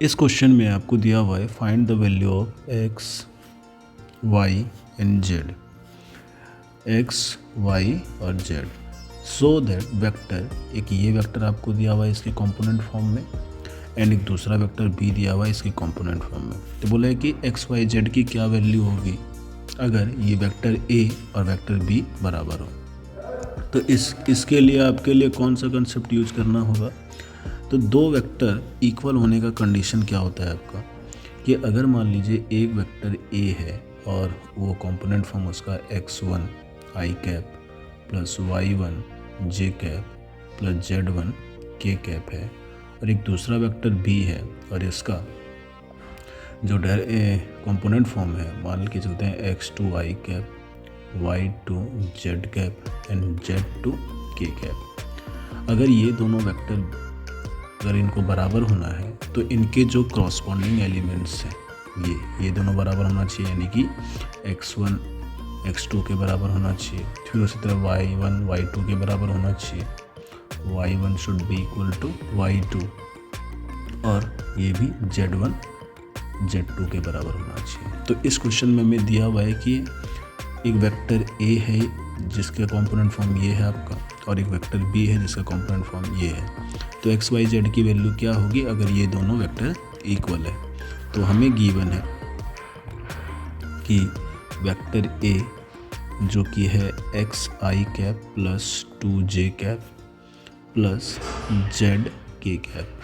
इस क्वेश्चन में आपको दिया हुआ है find the value of X Y and Z, X Y और जेड सो दैट वेक्टर, एक ये वेक्टर आपको दिया हुआ है इसके कंपोनेंट फॉर्म में एंड एक दूसरा वेक्टर बी दिया हुआ है इसके कंपोनेंट फॉर्म में। तो बोला है कि एक्स वाई जेड की क्या वैल्यू होगी अगर ये वेक्टर ए और वेक्टर बी बराबर हो। तो इसके लिए आपके लिए कौन सा कंसेप्ट यूज करना होगा, तो दो वेक्टर इक्वल होने का कंडीशन क्या होता है आपका, कि अगर मान लीजिए एक वेक्टर ए है और वो कंपोनेंट फॉर्म उसका x1 I cap plus y1 J cap plus z1 के कैप है, और एक दूसरा वेक्टर बी है और इसका जो कंपोनेंट फॉर्म है मान के चलते हैं x2 I cap y2 z cap and z2 के कैप। अगर ये दोनों वेक्टर अगर इनको बराबर होना है तो इनके जो क्रॉसपॉन्डिंग एलिमेंट्स हैं ये दोनों बराबर होना चाहिए, यानी कि x1 x2 के बराबर होना चाहिए। फिर उसी तरह y1 y2 के बराबर होना चाहिए, y1 should be equal to y2, और ये भी z1 z2 के बराबर होना चाहिए। तो इस क्वेश्चन में हमें दिया हुआ है कि एक वेक्टर a है जिसका कंपोनेंट फॉर्म ये है आपका, और एक वेक्टर b है जिसका कंपोनेंट फॉर्म ये है। तो एक्स वाई जेड की वैल्यू क्या होगी अगर ये दोनों वेक्टर इक्वल है। तो हमें गिवन है कि वेक्टर ए जो कि है X I cap plus 2 J cap plus Z K cap,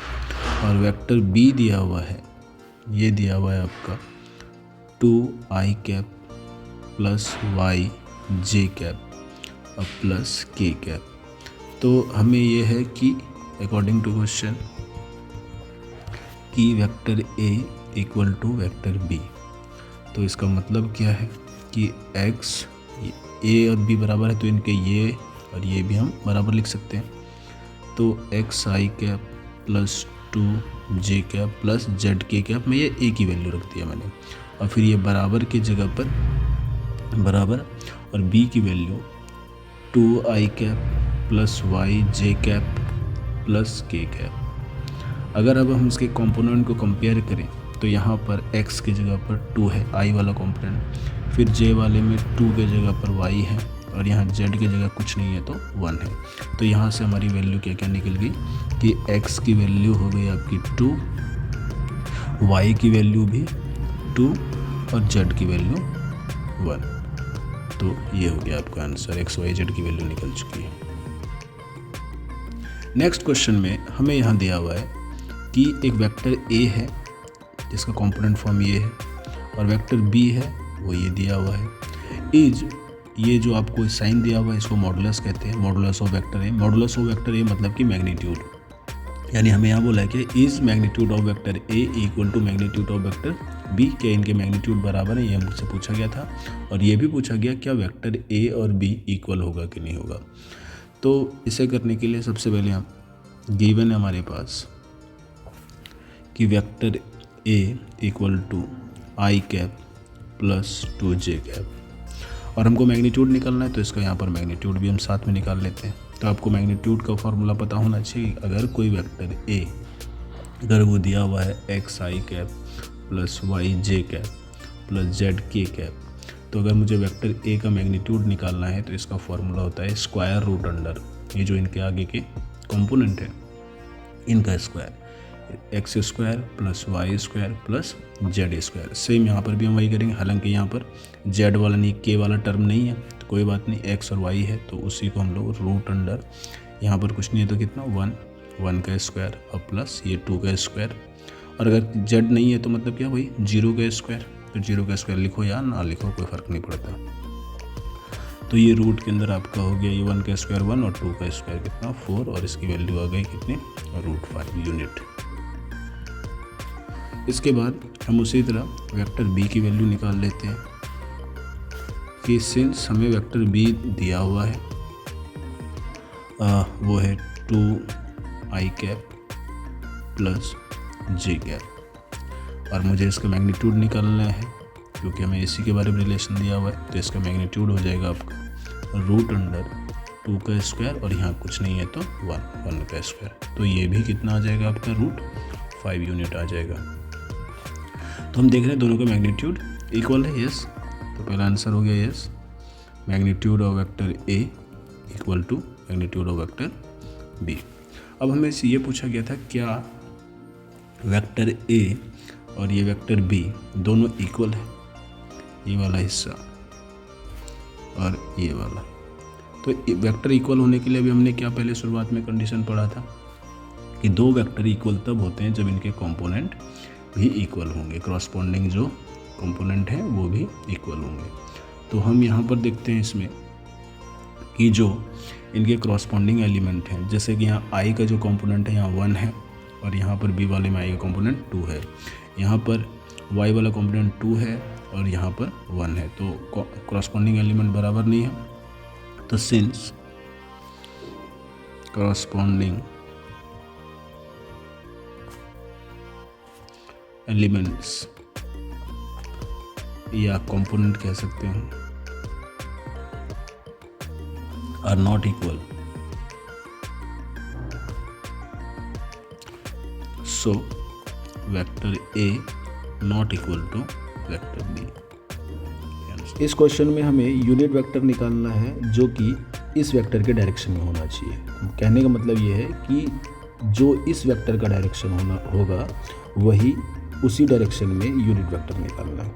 और वेक्टर बी दिया हुआ है, ये दिया हुआ है आपका 2 I cap plus Y J cap और प्लस के कैप। तो हमें ये है कि अकॉर्डिंग टू क्वेश्चन कि vector A equal to vector B. तो इसका मतलब क्या है कि एक्स ए और बी बराबर है तो इनके ये और ये भी हम बराबर लिख सकते हैं। तो x I cap plus 2 J cap plus Z K cap में ये ए की वैल्यू रख दिया मैंने, और फिर ये बराबर की जगह पर बराबर और बी की value 2 I cap plus Y J cap plus K cap. अगर अब हम इसके कंपोनेंट को कंपेयर करें तो यहाँ पर x की जगह पर 2 है i वाला कंपोनेंट, फिर j वाले में 2 के जगह पर y है, और यहाँ z की जगह कुछ नहीं है तो 1 है। तो यहाँ से हमारी वैल्यू क्या क्या निकल गई कि x की वैल्यू हो गई आपकी 2, y की वैल्यू भी 2 और z की वैल्यू 1। तो ये हो गया आपका आंसर, x y z की वैल्यू निकल चुकी है। नेक्स्ट क्वेश्चन में हमें यहाँ दिया हुआ है कि एक वेक्टर ए है जिसका कंपोनेंट फॉर्म ये है, और वेक्टर बी है वो ये दिया हुआ है। इज, ये जो आपको साइन दिया हुआ है इसको मॉडुलस कहते हैं, modulus of vector A. Modulus of vector A मतलब कि मैग्नीट्यूड, यानी हमें यहाँ बोला है कि is magnitude of vector A equal to magnitude of vector B, क्या इनके मैग्नीट्यूड बराबर है, ये हमसे पूछा गया था। और ये भी पूछा गया क्या वेक्टर ए और बी इक्वल होगा कि नहीं होगा। तो इसे करने के लिए सबसे पहले हम गिवन है हमारे पास कि vector A equal to I cap plus 2 J cap, और हमको मैग्नीट्यूड निकालना है तो इसका यहाँ पर मैग्नीट्यूड भी हम साथ में निकाल लेते हैं। तो आपको मैग्नीट्यूड का फॉर्मूला पता होना चाहिए। अगर कोई वेक्टर ए अगर वो दिया हुआ है X I cap plus Y J cap plus Z K cap, तो अगर मुझे वेक्टर ए का मैग्नीट्यूड निकालना है तो इसका फॉर्मूला होता है स्क्वायर रूट अंडर ये जो इनके आगे के कंपोनेंट है इनका square, X square plus Y square plus Z square. Same यहाँ पर भी हम वही करेंगे, हालांकि यहाँ पर जेड वाला नहीं के वाला टर्म नहीं है तो कोई बात नहीं, एक्स और वाई है तो उसी को हम लोग रूट अंडर, यहाँ पर कुछ नहीं है तो कितना 1 का स्क्वायर और प्लस ये 2 का स्क्वायर, और अगर जेड नहीं है तो मतलब क्या वही 0 का स्क्वायर, तो 0 का स्क्वायर लिखो या ना लिखो कोई फ़र्क नहीं पड़ता। तो ये रूट के अंदर आपका हो गया ये 1 का स्क्वायर 1 और 2 का स्क्वायर कितना 4, और इसकी वैल्यू आ गई कितनी √5 यूनिट। इसके बाद हम उसी तरह वेक्टर बी की वैल्यू निकाल लेते हैं कि सिंस हमें वेक्टर बी दिया हुआ है वो है 2 I cap plus J cap, और मुझे इसका मैग्नीट्यूड निकालना है क्योंकि हमें इसी के बारे में रिलेशन दिया हुआ है। तो इसका मैग्नीट्यूड हो जाएगा आपका रूट अंडर 2 का स्क्वायर, और यहाँ कुछ नहीं है तो 1 का स्क्वायर, तो ये भी कितना आ जाएगा आपका 5 यूनिट आ जाएगा। तो हम देख रहे हैं दोनों का मैग्नीट्यूड इक्वल है, यस। तो पहला आंसर हो गया yes, magnitude of vector A equal to magnitude of vector B. अब हमें से ये पूछा गया था क्या वेक्टर ए और ये वेक्टर बी दोनों इक्वल है, ये वाला हिस्सा और ये वाला। तो वेक्टर इक्वल होने के लिए अभी हमने क्या पहले शुरुआत में कंडीशन पढ़ा था कि दो वेक्टर इक्वल तब होते हैं जब इनके कंपोनेंट भी इक्वल होंगे, करस्पॉन्डिंग जो कंपोनेंट हैं वो भी इक्वल होंगे। तो हम यहाँ पर देखते हैं इसमें कि जो इनके करस्पॉन्डिंग एलिमेंट हैं, जैसे कि यहाँ आई का जो कंपोनेंट है यहाँ 1 है और यहाँ पर बी वाले में आई का कंपोनेंट 2 है, यहाँ पर वाई वाला कंपोनेंट 2 है और यहाँ पर 1 है। तो करस्पॉन्डिंग एलिमेंट बराबर नहीं है। तो सिंस करस्पॉन्डिंग एलिमेंट्स या कंपोनेंट कह सकते हैं are not equal, so vector A not equal to vector B. इस क्वेश्चन में हमें यूनिट वेक्टर निकालना है जो कि इस वेक्टर के डायरेक्शन में होना चाहिए। कहने का मतलब ये है कि जो इस वेक्टर का डायरेक्शन होगा वही उसी डायरेक्शन में यूनिट वेक्टर निकालना है।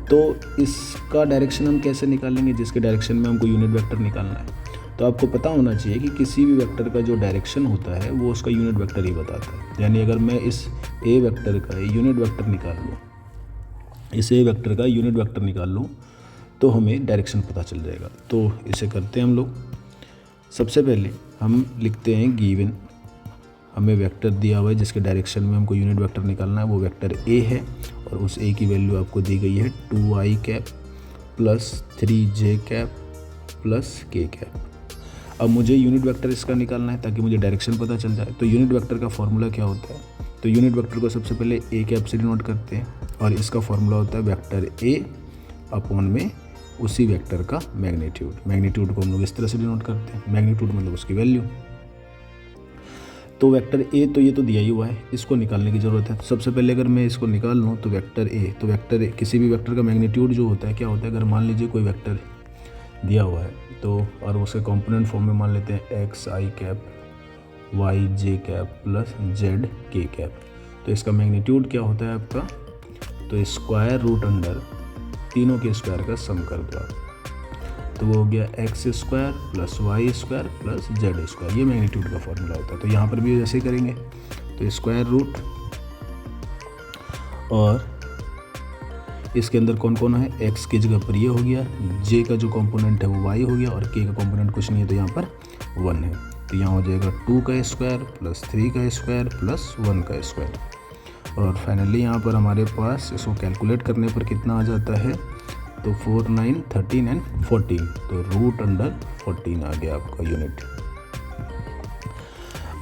तो इसका डायरेक्शन हम कैसे निकालेंगे जिसके डायरेक्शन में हमको यूनिट वेक्टर निकालना है? तो आपको पता होना चाहिए कि किसी भी वेक्टर का जो डायरेक्शन होता है वो उसका यूनिट वेक्टर ही बताता है। यानी अगर मैं इस ए वेक्टर का यूनिट वेक्टर निकाल लूँ, इस ए वेक्टर का यूनिट वेक्टर निकाल लूँ तो हमें डायरेक्शन पता चल जाएगा। तो इसे करते हैं हम लोग। सबसे पहले हम लिखते हैं गिवन, हमें वेक्टर दिया हुआ है जिसके डायरेक्शन में हमको यूनिट वेक्टर निकालना है, वो वेक्टर ए है और उस ए की वैल्यू आपको दी गई है 2i cap plus 3j cap plus k cap. अब मुझे यूनिट वेक्टर इसका निकालना है ताकि मुझे डायरेक्शन पता चल जाए। तो यूनिट वेक्टर का फॉर्मूला क्या होता है? तो यूनिट वेक्टर को सबसे पहले ए कैप से डिनोट करते हैं और इसका फॉर्मूला होता है वेक्टर ए अपॉन में उसी वेक्टर का मैग्नीट्यूड। मैग्नीट्यूड को हम लोग इस तरह से डिनोट करते हैं, मैग्नीट्यूड मतलब उसकी वैल्यू। तो वेक्टर ए तो ये तो दिया ही हुआ है, इसको निकालने की ज़रूरत है। तो सबसे पहले अगर मैं इसको निकाल लूँ तो वेक्टर ए, तो वेक्टर ए किसी भी वेक्टर का मैग्नीट्यूड जो होता है क्या होता है? अगर मान लीजिए कोई वेक्टर दिया हुआ है तो और उसके कंपोनेंट फॉर्म में मान लेते हैं x I cap Y J cap plus Z K cap. तो इसका मैग्नीट्यूड क्या होता है आपका? तो स्क्वायर रूट अंडर तीनों के स्क्वायर का सम कर दो आप, तो वो हो गया X square plus Y square plus Z square. ये मैग्नीट्यूड का फॉर्मूला होता है। तो यहाँ पर भी ऐसे ही करेंगे, तो स्क्वायर रूट और इसके अंदर कौन कौन है? एक्स की जगह पर ये हो गया, जे का जो कंपोनेंट है वो वाई हो गया और के का कंपोनेंट कुछ नहीं है तो यहाँ पर 1 है। तो यहाँ हो जाएगा 2 का स्क्वायर प्लस 3 का स्क्वायर प्लस 1 का स्क्वायर। और फाइनली यहाँ पर हमारे पास इसको कैलकुलेट करने पर कितना आ जाता है? तो 4, 9, 13 एंड 14, तो रूट अंडर 14 आ गया आपका यूनिट।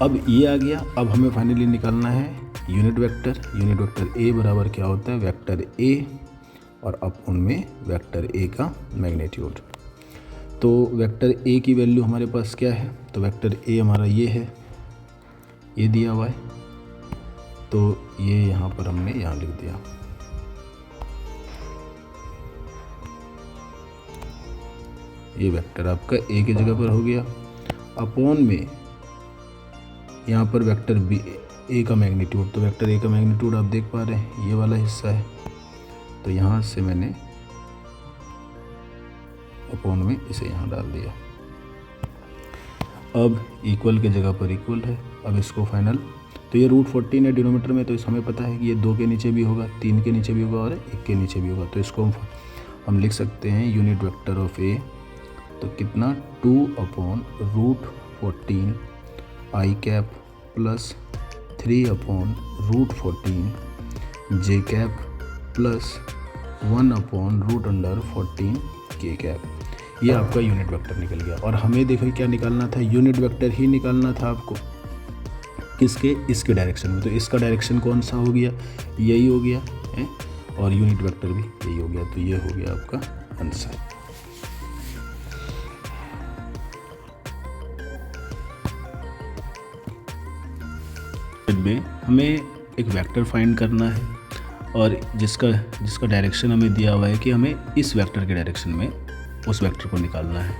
अब ये आ गया। अब हमें फाइनली निकालना है unit vector. Unit vector A बराबर क्या होता है? वेक्टर ए और अपॉन में वेक्टर ए का मैग्नीट्यूड। तो वेक्टर ए की वैल्यू हमारे पास क्या है? तो वेक्टर ए हमारा ये है, ये दिया हुआ है, तो ये यहाँ पर हमने यहाँ लिख दिया। ये वेक्टर आपका ए की जगह पर हो गया, अपॉन में यहाँ पर वेक्टर बी ए का मैग्नीट्यूड। तो वेक्टर ए का मैग्नीट्यूड आप देख पा रहे हैं ये वाला हिस्सा है, तो यहाँ से मैंने अपॉन में इसे यहाँ डाल दिया। अब इक्वल की जगह पर इक्वल है। अब इसको फाइनल, तो ये रूट 14 है डिनोमीटर में, तो इस हमें पता है कि ये 2 के नीचे भी होगा, 3 के नीचे भी होगा और 1 के नीचे भी होगा। तो इसको हम लिख सकते हैं यूनिट वेक्टर ऑफ ए, तो कितना 2 upon root 14 I cap plus 3 upon root 14 J cap plus 1 upon root under 14 K cap. ये आपका यूनिट वेक्टर निकल गया। और हमें देखिए क्या निकालना था? यूनिट वेक्टर ही निकालना था आपको। किसके? इसके डायरेक्शन में। तो इसका डायरेक्शन कौन सा हो गया? यही हो गया है, और यूनिट वेक्टर भी यही हो गया। तो ये हो गया आपका आंसर। में हमें एक वेक्टर फाइंड करना है और जिसका डायरेक्शन हमें दिया हुआ है कि हमें इस वेक्टर के डायरेक्शन में उस वेक्टर को निकालना है।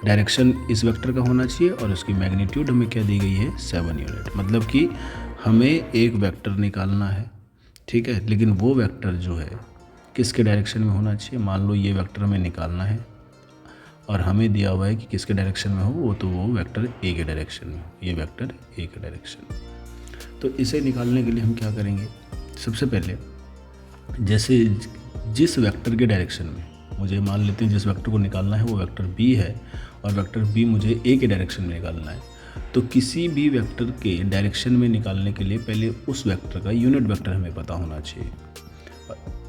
डायरेक्शन इस वेक्टर का होना चाहिए और उसकी मैग्नीट्यूड हमें क्या दी गई है 7 यूनिट। मतलब कि हमें एक वेक्टर निकालना है, ठीक है, लेकिन वो वेक्टर जो है किसके डायरेक्शन में होना चाहिए। मान लो ये वेक्टर हमें निकालना है और हमें दिया हुआ है कि किसके डायरेक्शन में हो, वो वेक्टर ए के डायरेक्शन में, ये वेक्टर ए के डायरेक्शन में। तो इसे निकालने के लिए हम क्या करेंगे, सबसे पहले जैसे जिस वेक्टर के डायरेक्शन में मुझे मान लेते हैं जिस वेक्टर को निकालना है वो वेक्टर बी है और वेक्टर बी मुझे ए के डायरेक्शन में निकालना है, तो किसी भी वेक्टर के डायरेक्शन में निकालने के लिए पहले उस वेक्टर का यूनिट वेक्टर हमें पता होना चाहिए।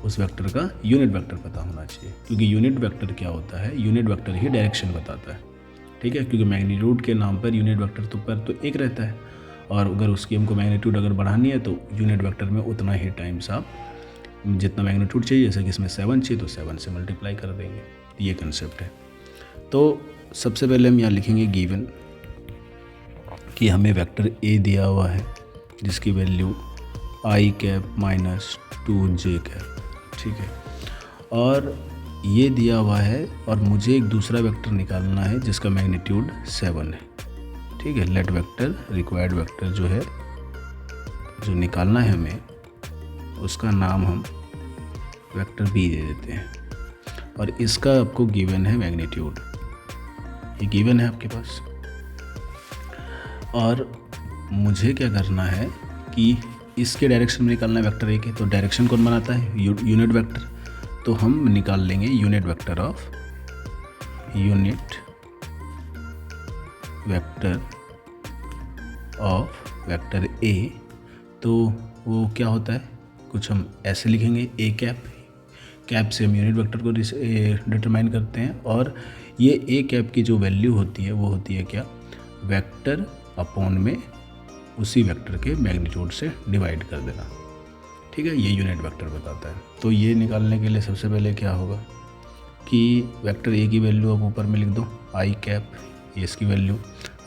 उस वेक्टर का यूनिट वेक्टर पता होना चाहिए, क्योंकि यूनिट वेक्टर क्या होता है, यूनिट वेक्टर ही डायरेक्शन बताता है, ठीक है। क्योंकि मैग्नीट्यूड के नाम पर यूनिट वेक्टर तो एक रहता है और अगर उसकी हमको मैग्नीट्यूड अगर बढ़ानी है तो यूनिट वेक्टर में उतना ही टाइम्स आप जितना मैग्नीट्यूड चाहिए, जैसे कि इसमें 7 चाहिए तो 7 से मल्टीप्लाई कर देंगे। ये कंसेप्ट है। तो सबसे पहले हम यहाँ लिखेंगे गिवन कि हमें वेक्टर ए दिया हुआ है जिसकी value i cap minus 2j cap, ठीक है, और ये दिया हुआ है और मुझे एक दूसरा वेक्टर निकालना है जिसका मैग्नीट्यूड 7 है, ठीक है। लेट वेक्टर रिक्वायर्ड वेक्टर जो है जो निकालना है हमें उसका नाम हम वेक्टर बी दे देते हैं और इसका आपको गिवन है मैग्नीट्यूड, ये गिवन है आपके पास। और मुझे क्या करना है कि इसके डायरेक्शन में निकालना है वेक्टर ए के, तो डायरेक्शन कौन बनाता है, यूनिट वेक्टर। तो हम निकाल लेंगे यूनिट वेक्टर ऑफ वेक्टर ए। तो वो क्या होता है, कुछ हम ऐसे लिखेंगे ए कैप से हम यूनिट वेक्टर को डिटरमाइन करते हैं और ये ए कैप की जो वैल्यू होती है वो होती है क्या, वेक्टर अपॉन में उसी वेक्टर के मैग्नीट्यूड से डिवाइड कर देना, ठीक है। ये यूनिट वेक्टर बताता है। तो ये निकालने के लिए सबसे पहले क्या होगा कि वेक्टर ए की वैल्यू आप ऊपर में लिख दो आई कैप, ये इसकी वैल्यू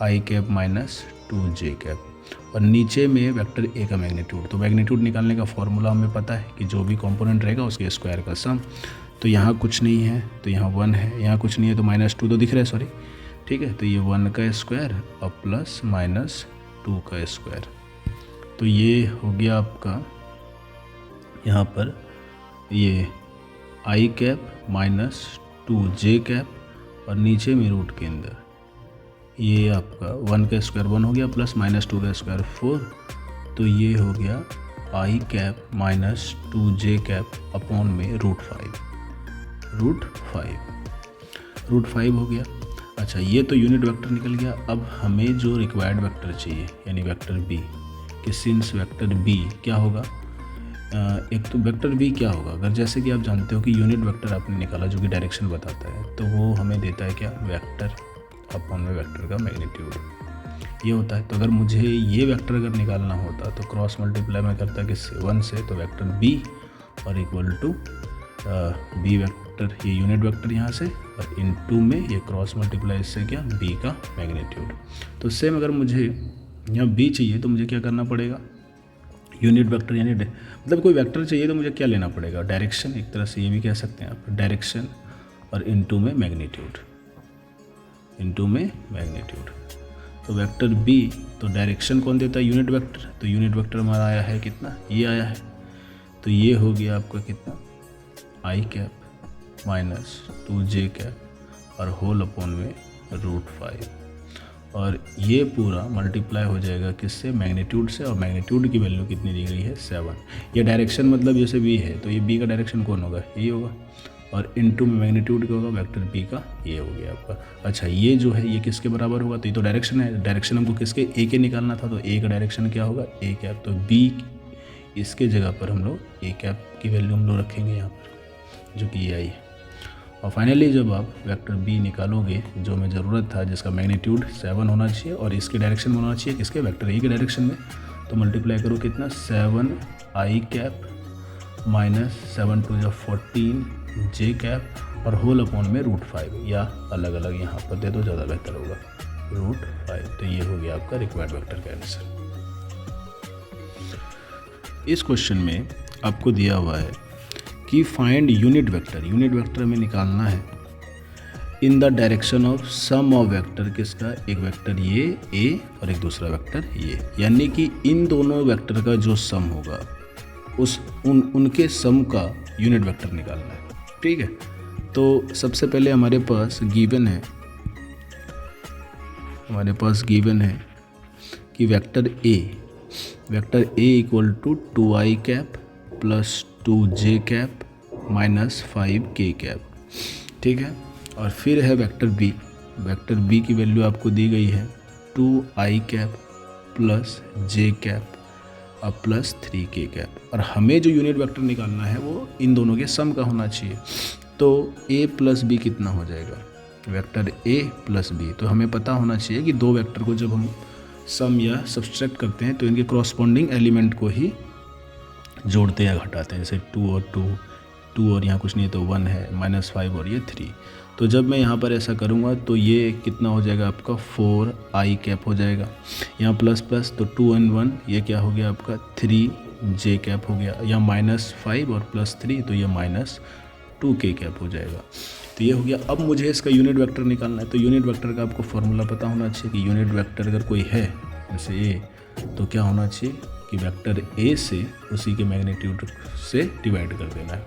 आई कैप माइनस 2j कैप, और नीचे में वेक्टर ए का मैग्नीट्यूड। तो मैग्नीट्यूड निकालने का फॉर्मूला हमें पता है कि जो भी कंपोनेंट रहेगा उसके स्क्वायर का सम। तो यहाँ कुछ नहीं है तो यहाँ 1 है, यहाँ कुछ नहीं है तो -2 तो दिख रहा है, सॉरी, ठीक है। तो ये 1 का स्क्वायर और प्लस -2 का स्क्वायर। तो ये हो गया आपका यहाँ पर ये आई कैप माइनस 2j कैप और नीचे में रूट के अंदर ये आपका 1 का स्क्वायर 1 हो गया प्लस -2 का स्क्वायर 4। तो ये हो गया I cap minus 2j cap upon में रूट 5 हो गया। अच्छा, ये तो यूनिट वेक्टर निकल गया। अब हमें जो रिक्वायर्ड वेक्टर चाहिए यानी वेक्टर बी, कि सिंस वेक्टर बी क्या होगा, एक तो वेक्टर बी क्या होगा, अगर जैसे कि आप जानते हो कि यूनिट वेक्टर आपने निकाला जो कि डायरेक्शन बताता है, तो वो हमें देता है क्या, वेक्टर अपॉन में वेक्टर का मैग्नीट्यूड, ये होता है। तो अगर मुझे ये वेक्टर अगर निकालना होता तो क्रॉस मल्टीप्लाई में करता कि 1 से, तो वेक्टर बी और इक्वल टू बी वेक्टर, ये यूनिट वेक्टर यहाँ से, और इनटू में ये क्रॉस मल्टीप्लाई इससे क्या, बी का मैग्नीट्यूड। तो सेम अगर मुझे यहाँ बी चाहिए तो मुझे क्या करना पड़ेगा, यूनिट वेक्टर यानी मतलब कोई वेक्टर चाहिए तो मुझे क्या लेना पड़ेगा, डायरेक्शन, एक तरह से ये भी कह सकते हैं आप, डायरेक्शन और इनटू में मैग्नीट्यूड, तो वेक्टर बी, तो डायरेक्शन कौन देता है, यूनिट वेक्टर। तो यूनिट वेक्टर हमारा आया है कितना, ये आया है। तो ये हो गया आपका कितना, आई कैप माइनस 2j कैप और होल अपॉन में रूट 5, और ये पूरा मल्टीप्लाई हो जाएगा किससे, मैग्नीट्यूड से, और मैग्नीट्यूड की वैल्यू कितनी दी गई है, 7। ये डायरेक्शन मतलब जैसे बी है तो ये बी का डायरेक्शन कौन होगा, ये होगा, और इनटू में मैग्नीट्यूड क्या होगा, वेक्टर बी का, ये हो गया आपका। अच्छा, ये जो है ये किसके बराबर होगा, तो ये तो डायरेक्शन है, डायरेक्शन हमको किसके, ए के निकालना था, तो ए का डायरेक्शन क्या होगा, ए कैप। तो बी इसके जगह पर हम लोग ए कैप की वैल्यू हम लोग रखेंगे यहाँ पर, जो कि ये आई है। और फाइनली जब आप वेक्टर बी निकालोगे, जो हमें ज़रूरत था, जिसका मैग्नीट्यूड 7 होना चाहिए और इसके डायरेक्शन में होना चाहिए, किसके, वेक्टर ए के डायरेक्शन में, तो मल्टीप्लाई करो कितना, 7 I cap minus 7 to 14 J cap और होल अपॉन में रूट 5, या अलग अलग यहाँ पर दे दो, ज़्यादा बेहतर होगा, रूट 5। तो ये हो गया आपका रिक्वायर्ड वेक्टर का आंसर। इस क्वेश्चन में आपको दिया हुआ है कि फाइंड यूनिट वेक्टर हमें निकालना है in the direction of sum of vector, किसका, एक वेक्टर ये ए और एक दूसरा वेक्टर ये, यानी कि इन दोनों वेक्टर का जो सम होगा उनके सम का यूनिट वेक्टर निकालना है। ठीक है, तो सबसे पहले हमारे पास गिवन है कि vector A equal to 2i cap plus 2j cap minus 5k cap. ठीक है, और फिर है वेक्टर बी की वैल्यू आपको दी गई है 2i cap plus j cap और प्लस 3k कैप, और हमें जो यूनिट वेक्टर निकालना है वो इन दोनों के सम का होना चाहिए। तो a प्लस बी कितना हो जाएगा, वेक्टर a प्लस बी, तो हमें पता होना चाहिए कि दो वेक्टर को जब हम सम या सब्सट्रैक्ट करते हैं तो इनके कॉरस्पॉन्डिंग एलिमेंट को ही जोड़ते या घटाते हैं, जैसे 2 और यहाँ कुछ नहीं है तो 1 है, -5 और ये 3। तो जब मैं यहाँ पर ऐसा करूँगा तो ये कितना हो जाएगा आपका 4i कैप हो जाएगा, यहाँ प्लस प्लस तो 2 और 1 ये क्या हो गया आपका 3j कैप हो गया, यहाँ -5 और प्लस 3 तो ये -2k कैप हो जाएगा। तो ये हो गया। अब मुझे इसका यूनिट वेक्टर निकालना है, तो यूनिट वेक्टर का आपको फॉर्मूला पता होना चाहिए कि यूनिट वेक्टर अगर कोई है जैसे ए, तो क्या होना चाहिए कि वेक्टर ए से उसी के मैग्नीट्यूड से डिवाइड कर देना है।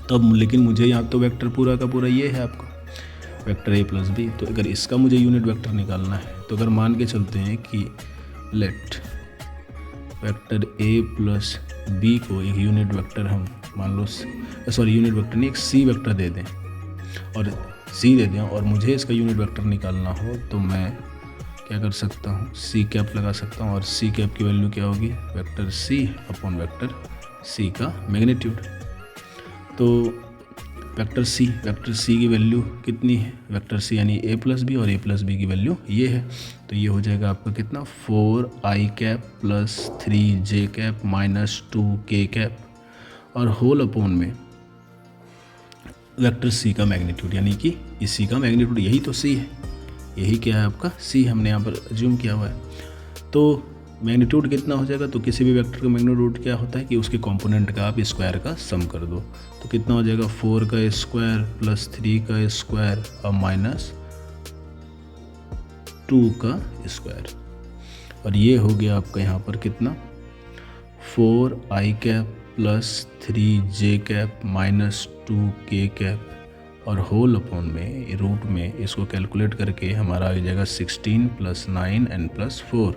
तो अब लेकिन मुझे यहाँ तो वेक्टर पूरा का पूरा ये है आपका वेक्टर ए प्लस बी, तो अगर इसका मुझे यूनिट वेक्टर निकालना है तो अगर मान के चलते हैं कि let vector A plus B को एक यूनिट वेक्टर हम मान लो यूनिट वेक्टर नहीं, एक सी वेक्टर दे दें और सी दे दें और मुझे इसका यूनिट वेक्टर निकालना हो तो मैं क्या कर सकता हूँ, सी कैप लगा सकता हूँ, और सी कैप की वैल्यू क्या होगी, vector C upon vector C का मैग्नीट्यूड। तो वेक्टर सी की वैल्यू कितनी है, वेक्टर सी यानी ए प्लस बी, और ए प्लस बी की वैल्यू ये है, तो ये हो जाएगा आपका कितना 4i cap plus 3j cap minus 2k cap और होल अपॉन में वेक्टर सी का मैग्नीट्यूड, यानी कि इसी का मैग्नीट्यूड, यही तो सी है, यही क्या है आपका सी, हमने यहाँ पर अज्यूम किया हुआ है। तो मैग्नीट्यूड कितना हो जाएगा, तो किसी भी वेक्टर का मैग्नीट्यूड क्या होता है कि उसके कंपोनेंट का आप स्क्वायर का सम कर दो, तो कितना हो जाएगा 4 का स्क्वायर प्लस 3 का स्क्वायर और माइनस 2 का स्क्वायर, और ये हो गया आपका यहाँ पर कितना 4i cap plus 3j cap minus 2k cap और होल अपॉन में रूट में इसको कैलकुलेट करके हमारा आ जाएगा 16 प्लस 9 एंड प्लस 4,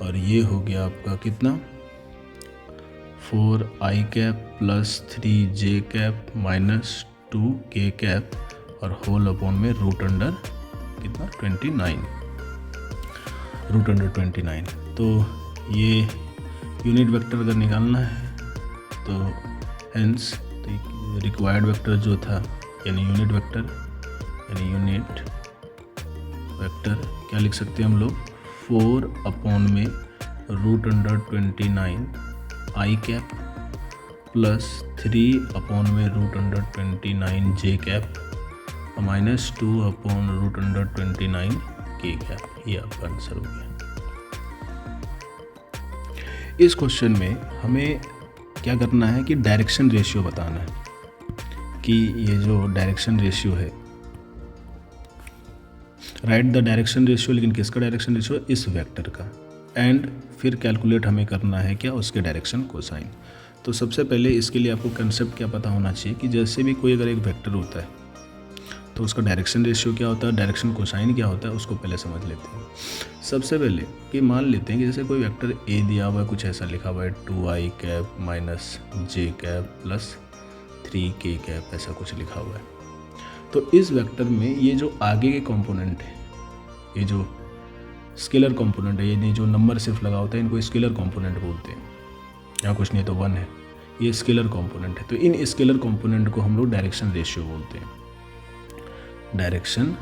और ये हो गया आपका कितना 4i cap plus 3j cap minus 2k cap और होल अपॉन में रूट अंडर कितना 29। तो ये यूनिट वेक्टर अगर निकालना है तो हेंस रिक्वायर्ड वेक्टर जो था यानी यूनिट वेक्टर क्या लिख सकते हैं हम लोग 4 अपॉन में रूट अंडर 29 आई कैप प्लस 3 अपॉन में रूट अंडर 29 जे कैप और माइनस 2 अपॉन रूट अंडर 29 के कैप। ये आपका आंसर हो गया। इस क्वेश्चन में हमें क्या करना है कि डायरेक्शन रेशियो बताना है कि ये जो डायरेक्शन रेशियो है, राइट द डायरेक्शन रेशियो, लेकिन किसका डायरेक्शन रेशियो, इस वेक्टर का, एंड फिर कैलकुलेट हमें करना है क्या, उसके डायरेक्शन कोसाइन। तो सबसे पहले इसके लिए आपको कंसेप्ट क्या पता होना चाहिए कि जैसे भी कोई अगर एक वेक्टर होता है तो उसका डायरेक्शन रेशियो क्या होता है, डायरेक्शन कोसाइन क्या होता है, उसको पहले समझ लेते हैं। सबसे पहले कि मान लेते हैं कि जैसे कोई वेक्टर ए दिया हुआ है, कुछ ऐसा लिखा हुआ है 2i कैप माइनस जे कैप प्लस 3k कैप, ऐसा कुछ लिखा हुआ है। तो इस वेक्टर में ये जो आगे के कंपोनेंट है, ये जो स्केलर कंपोनेंट है, ये जो नंबर सिर्फ लगा होता है, इनको स्केलर कंपोनेंट बोलते हैं। यहाँ कुछ नहीं तो 1 है, ये स्केलर कंपोनेंट है। तो इन स्केलर कंपोनेंट को हम लोग डायरेक्शन रेशियो बोलते हैं। डायरेक्शन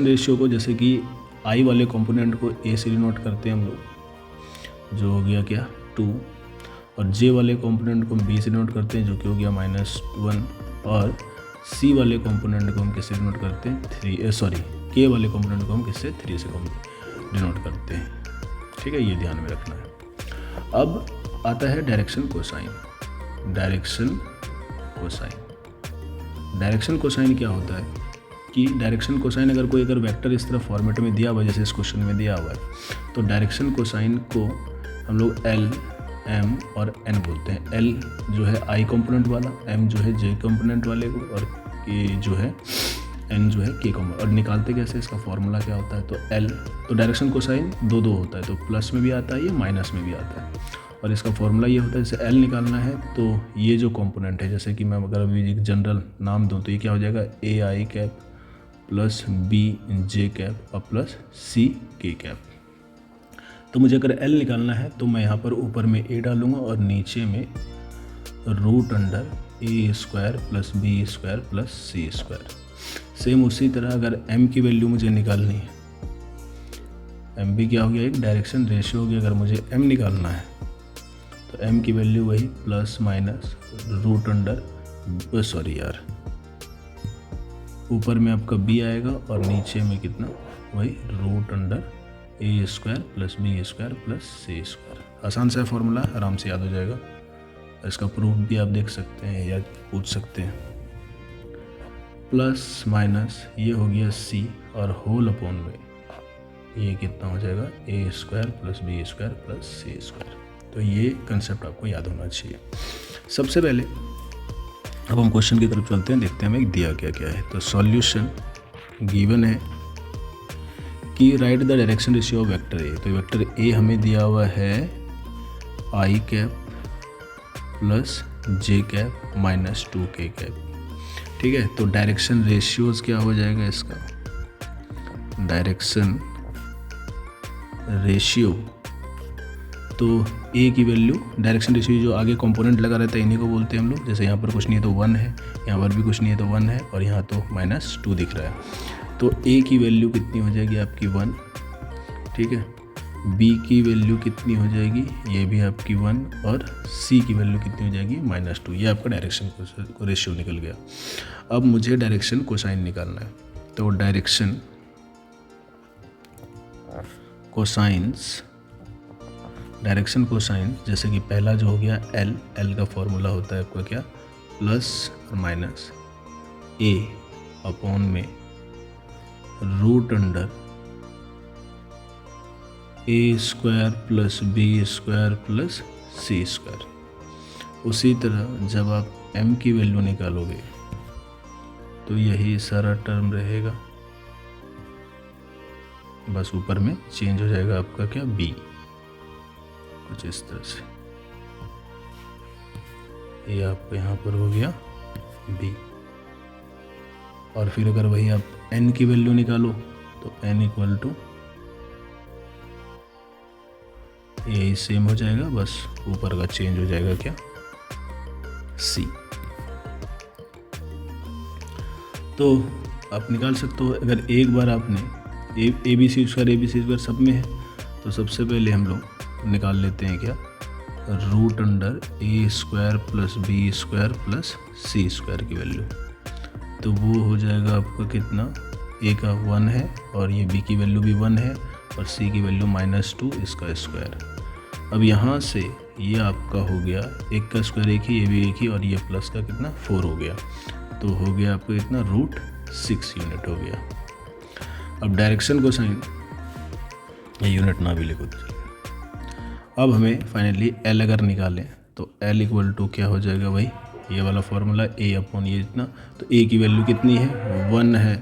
रेशियो को जैसे कि आई वाले कंपोनेंट को ए से डिनोट करते हैं हम लोग, जो हो गया क्या 2, और जे वाले कंपोनेंट को हम बी से डिनोट करते हैं, जो कि हो गया -1, और सी वाले कंपोनेंट को हम किससे डिनोट करते हैं, के वाले कंपोनेंट को हम किससे 3 से डिनोट करते हैं। ठीक है, ये ध्यान में रखना है। अब आता है डायरेक्शन कोसाइन। डायरेक्शन कोसाइन क्या होता है कि डायरेक्शन कोसाइन अगर वेक्टर इस तरह फॉर्मेट में दिया हुआ है जैसे इस क्वेश्चन में दिया हुआ है, तो डायरेक्शन कोसाइन को हम लोग एल, एम और एन बोलते हैं। एल जो है आई कंपोनेंट वाला, एम जो है जे कंपोनेंट वाले को, और के जो है एन जो है के कंपोनेंट। और निकालते कैसे, इसका फॉर्मूला क्या होता है, तो एल, तो डायरेक्शन कोसाइन दो होता है, तो प्लस में भी आता है ये, माइनस में भी आता है। और इसका फॉर्मूला ये होता है, जैसे एल निकालना है तो ये जो कंपोनेंट है, जैसे कि मैं अगर अभी एक जनरल नाम दूँ तो ये क्या हो जाएगा, A I cap plus B J cap और प्लस सी के कैप। तो मुझे अगर एल निकालना है तो मैं यहाँ पर ऊपर में ए डालूंगा और नीचे में root under A square plus B square plus C square. Same उसी तरह अगर एम की वैल्यू मुझे निकालनी है, एम भी क्या हो गया, एक डायरेक्शन रेशियो हो गया। अगर मुझे एम निकालना है तो एम की वैल्यू वही प्लस माइनस रूट अंडर, ऊपर में आपका बी आएगा और नीचे में कितना, वही root under A square plus B square plus C square. आसान सा फॉर्मूला, आराम से याद हो जाएगा। इसका प्रूफ भी आप देख सकते हैं या पूछ सकते हैं। प्लस माइनस ये हो गया सी और होल अपॉन में ये कितना हो जाएगा, A square plus B square plus C square. तो ये कंसेप्ट आपको याद होना चाहिए। सबसे पहले अब हम क्वेश्चन की तरफ चलते हैं, देखते हैं हमें दिया क्या क्या है। तो सॉल्यूशन गिवन है कि right the direction ratio of vector ए। तो वेक्टर ए हमें दिया हुआ है आई कैप प्लस जे कैप माइनस 2k कैप, ठीक है। तो डायरेक्शन रेशियोज क्या हो जाएगा इसका, डायरेक्शन रेशियो, तो ए की वैल्यू, डायरेक्शन रेशियो जो आगे कंपोनेंट लगा रहता है इन्हीं को बोलते हैं हम लोग। जैसे यहाँ पर कुछ नहीं है तो 1 है, यहाँ पर भी कुछ नहीं है तो 1 है, और यहाँ तो -2 दिख रहा है। तो ए की वैल्यू कितनी हो जाएगी आपकी 1, ठीक है। बी की वैल्यू कितनी हो जाएगी, ये भी आपकी 1, और सी की वैल्यू कितनी हो जाएगी -2। ये आपका डायरेक्शन को रेशियो निकल गया। अब मुझे डायरेक्शन कोसाइन निकालना है। तो डायरेक्शन कोसाइन जैसे कि पहला जो हो गया एल का फॉर्मूला होता है आपका क्या, प्लस और माइनस ए अपॉन में root under A square plus B square plus C square. उसी तरह जब आप एम की वैल्यू निकालोगे तो यही सारा टर्म रहेगा, बस ऊपर में चेंज हो जाएगा आपका क्या, बी, कुछ इस तरह से। ये आपको यहाँ पर हो गया बी। और फिर अगर वही आप एन की वैल्यू निकालो तो एन इक्वल टू यही सेम हो जाएगा, बस ऊपर का चेंज हो जाएगा क्या, सी। तो आप निकाल सकते हो। अगर एक बार आपने ए बी सी स्क्वायर सब में है तो सबसे पहले हम लोग निकाल लेते हैं क्या, root under A square plus B square plus C square की वैल्यू। तो वो हो जाएगा आपका कितना, ए का 1 है और ये बी की वैल्यू भी 1 है और सी की वैल्यू -2, इसका स्क्वायर। अब यहाँ से ये आपका हो गया, एक का स्क्वायर एक ही, ये भी एक ही, और ये प्लस का कितना 4 हो गया। तो हो गया आपको इतना √6 यूनिट हो गया। अब डायरेक्शन कोसाइन, ये यूनिट ना भी लिखो तो। अब हमें फाइनली एल अगर निकालें तो एल इक्वल टू क्या हो जाएगा, वही ये वाला फॉर्मूला, ए अपॉन ये इतना। तो ए की वैल्यू कितनी है, 1 है,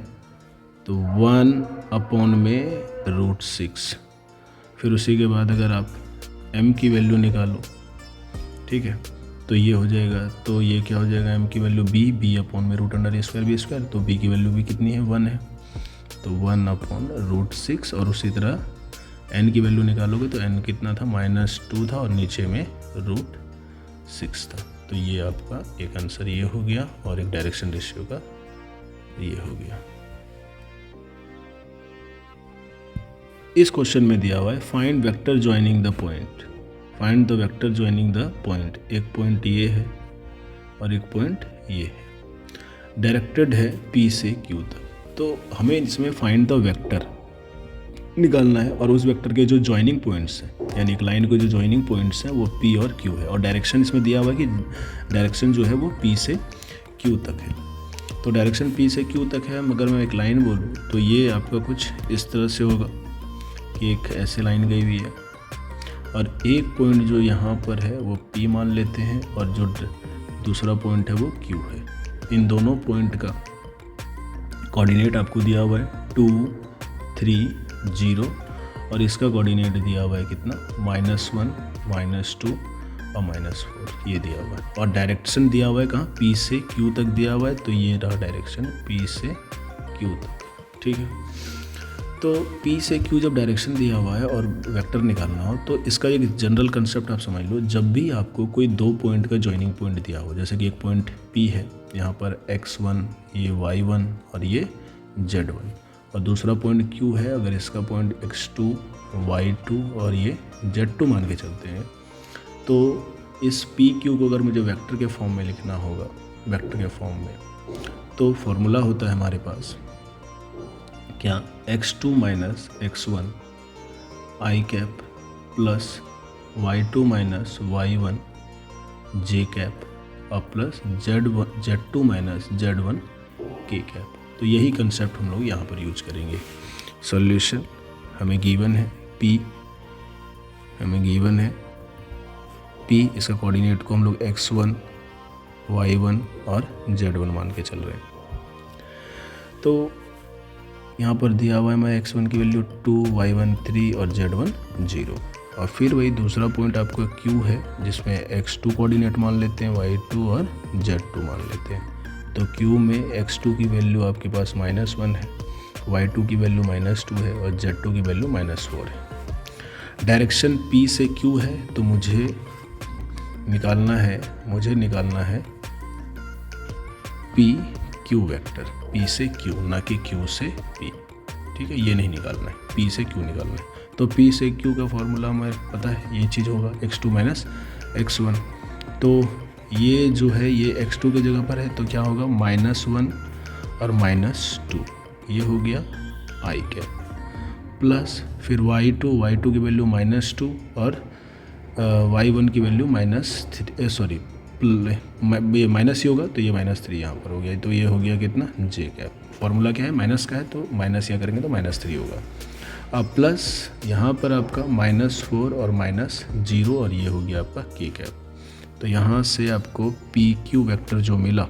तो 1 अपॉन में √6। फिर उसी के बाद अगर आप एम की वैल्यू निकालो, ठीक है, तो ये हो जाएगा, तो ये क्या हो जाएगा, एम की वैल्यू बी अपॉन में root under A square B square. तो बी की वैल्यू भी कितनी है, 1 है, तो 1 अपॉन √6। और उसी तरह एन की वैल्यू निकालोगे तो एन कितना था, -2 था और नीचे में √6 था। तो ये आपका एक आंसर ये हो गया और एक डायरेक्शन रेशियो का ये हो गया। इस क्वेश्चन में दिया हुआ है find vector joining the point, find the vector joining the point. एक पॉइंट ये है और एक पॉइंट ये है, डायरेक्टेड है P से Q तक। तो हमें इसमें फाइंड द वेक्टर निकालना है, और उस वेक्टर के जो जॉइनिंग पॉइंट्स हैं, यानी एक लाइन के जो जॉइनिंग पॉइंट्स हैं वो P और Q है, और डायरेक्शन इसमें दिया हुआ है कि डायरेक्शन जो है वो P से Q तक है। तो डायरेक्शन P से Q तक है, मगर मैं एक लाइन बोलूँ तो ये आपका कुछ इस तरह से होगा कि एक ऐसे लाइन गई हुई है, और एक पॉइंट जो यहाँ पर है वो P मान लेते हैं, और जो दूसरा पॉइंट है वो Q है। इन दोनों पॉइंट का कोऑर्डिनेट आपको दिया हुआ है 2, 3, 0, और इसका कोऑर्डिनेट दिया हुआ है कितना, -1, -2 और -4, ये दिया हुआ है। और डायरेक्शन दिया हुआ है कहाँ, P से Q तक दिया हुआ है, तो ये रहा डायरेक्शन P से Q तक, ठीक है। तो P से Q जब डायरेक्शन दिया हुआ है और वेक्टर निकालना हो, तो इसका एक जनरल कंसेप्ट आप समझ लो। जब भी आपको कोई दो पॉइंट का जॉइनिंग पॉइंट दिया हो, जैसे कि एक पॉइंट P है, यहाँ पर x1, ये y1 और ये z1, और दूसरा पॉइंट Q है, अगर इसका पॉइंट x2, y2 और ये z2 मान के चलते हैं, तो इस PQ को अगर मुझे वेक्टर के फॉर्म में लिखना होगा, वेक्टर के फॉर्म में, तो फॉर्मूला होता है हमारे पास क्या, x2 minus x1 i cap plus y2 minus y1 j cap और plus z2 minus z1 k cap. तो यही कंसेप्ट हम लोग यहाँ पर यूज करेंगे। सॉल्यूशन हमें गिवन है P, हमें गिवन है P, इसका कोऑर्डिनेट को हम लोग x1, y1 और z1 मान के चल रहे हैं। तो यहाँ पर दिया हुआ है मैं x1 की वैल्यू 2, y1 3 और z1 0, और फिर वही दूसरा पॉइंट आपका Q है, जिसमें x2 कोऑर्डिनेट मान लेते हैं, y2 और z2 मान लेते हैं। तो Q में x2 की वैल्यू आपके पास -1 है, y2 की वैल्यू -2 है और z2 की वैल्यू -4 है। डायरेक्शन P से Q है, तो मुझे निकालना है P Q वेक्टर, P से Q, ना कि Q से P, ठीक है, ये नहीं निकालना है, P से Q निकालना है। तो P से Q का फॉर्मूला हमें पता है, ये चीज़ होगा x2 माइनस x1। तो ये जो है ये x2 की जगह पर है, तो क्या होगा, -1 और -2, ये हो गया i कैप, प्लस फिर y2 की वैल्यू -2 और y1 की वैल्यू ये माइनस ही होगा, तो ये -3 यहाँ पर हो गया, तो ये हो गया कितना, j कैप। फॉर्मूला क्या है, माइनस का है, तो माइनस यहाँ करेंगे तो -3 होगा। अब प्लस यहाँ पर आपका -4 और -0, और ये हो गया आपका k कैप। तो यहाँ से आपको PQ वेक्टर जो मिला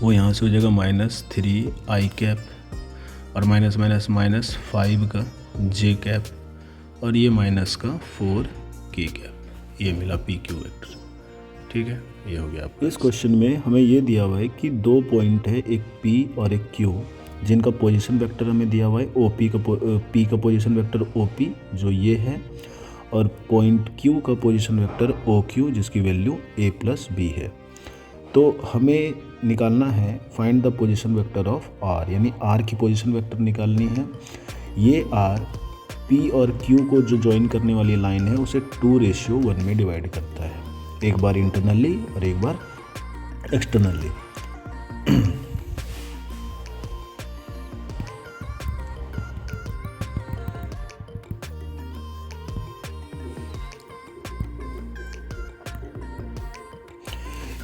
वो यहाँ से हो जाएगा -3 i कैप और -5 का j कैप, और ये माइनस का 4 k कैप, ये मिला PQ वेक्टर, ठीक है। ये हो गया आपका। इस क्वेश्चन में हमें ये दिया हुआ है कि दो पॉइंट है, एक P और एक Q, जिनका पोजीशन वेक्टर हमें दिया हुआ है OP का, P का पोजीशन वेक्टर OP जो ये है, और पॉइंट Q का पोजीशन वेक्टर OQ जिसकी वैल्यू a प्लस b है। तो हमें निकालना है find the position vector of R, यानी R की पोजीशन वेक्टर निकालनी है। ये R P और Q को जो ज्वाइन करने वाली लाइन है उसे 2:1 में डिवाइड करता है, एक बार इंटरनली और एक बार एक्सटर्नली।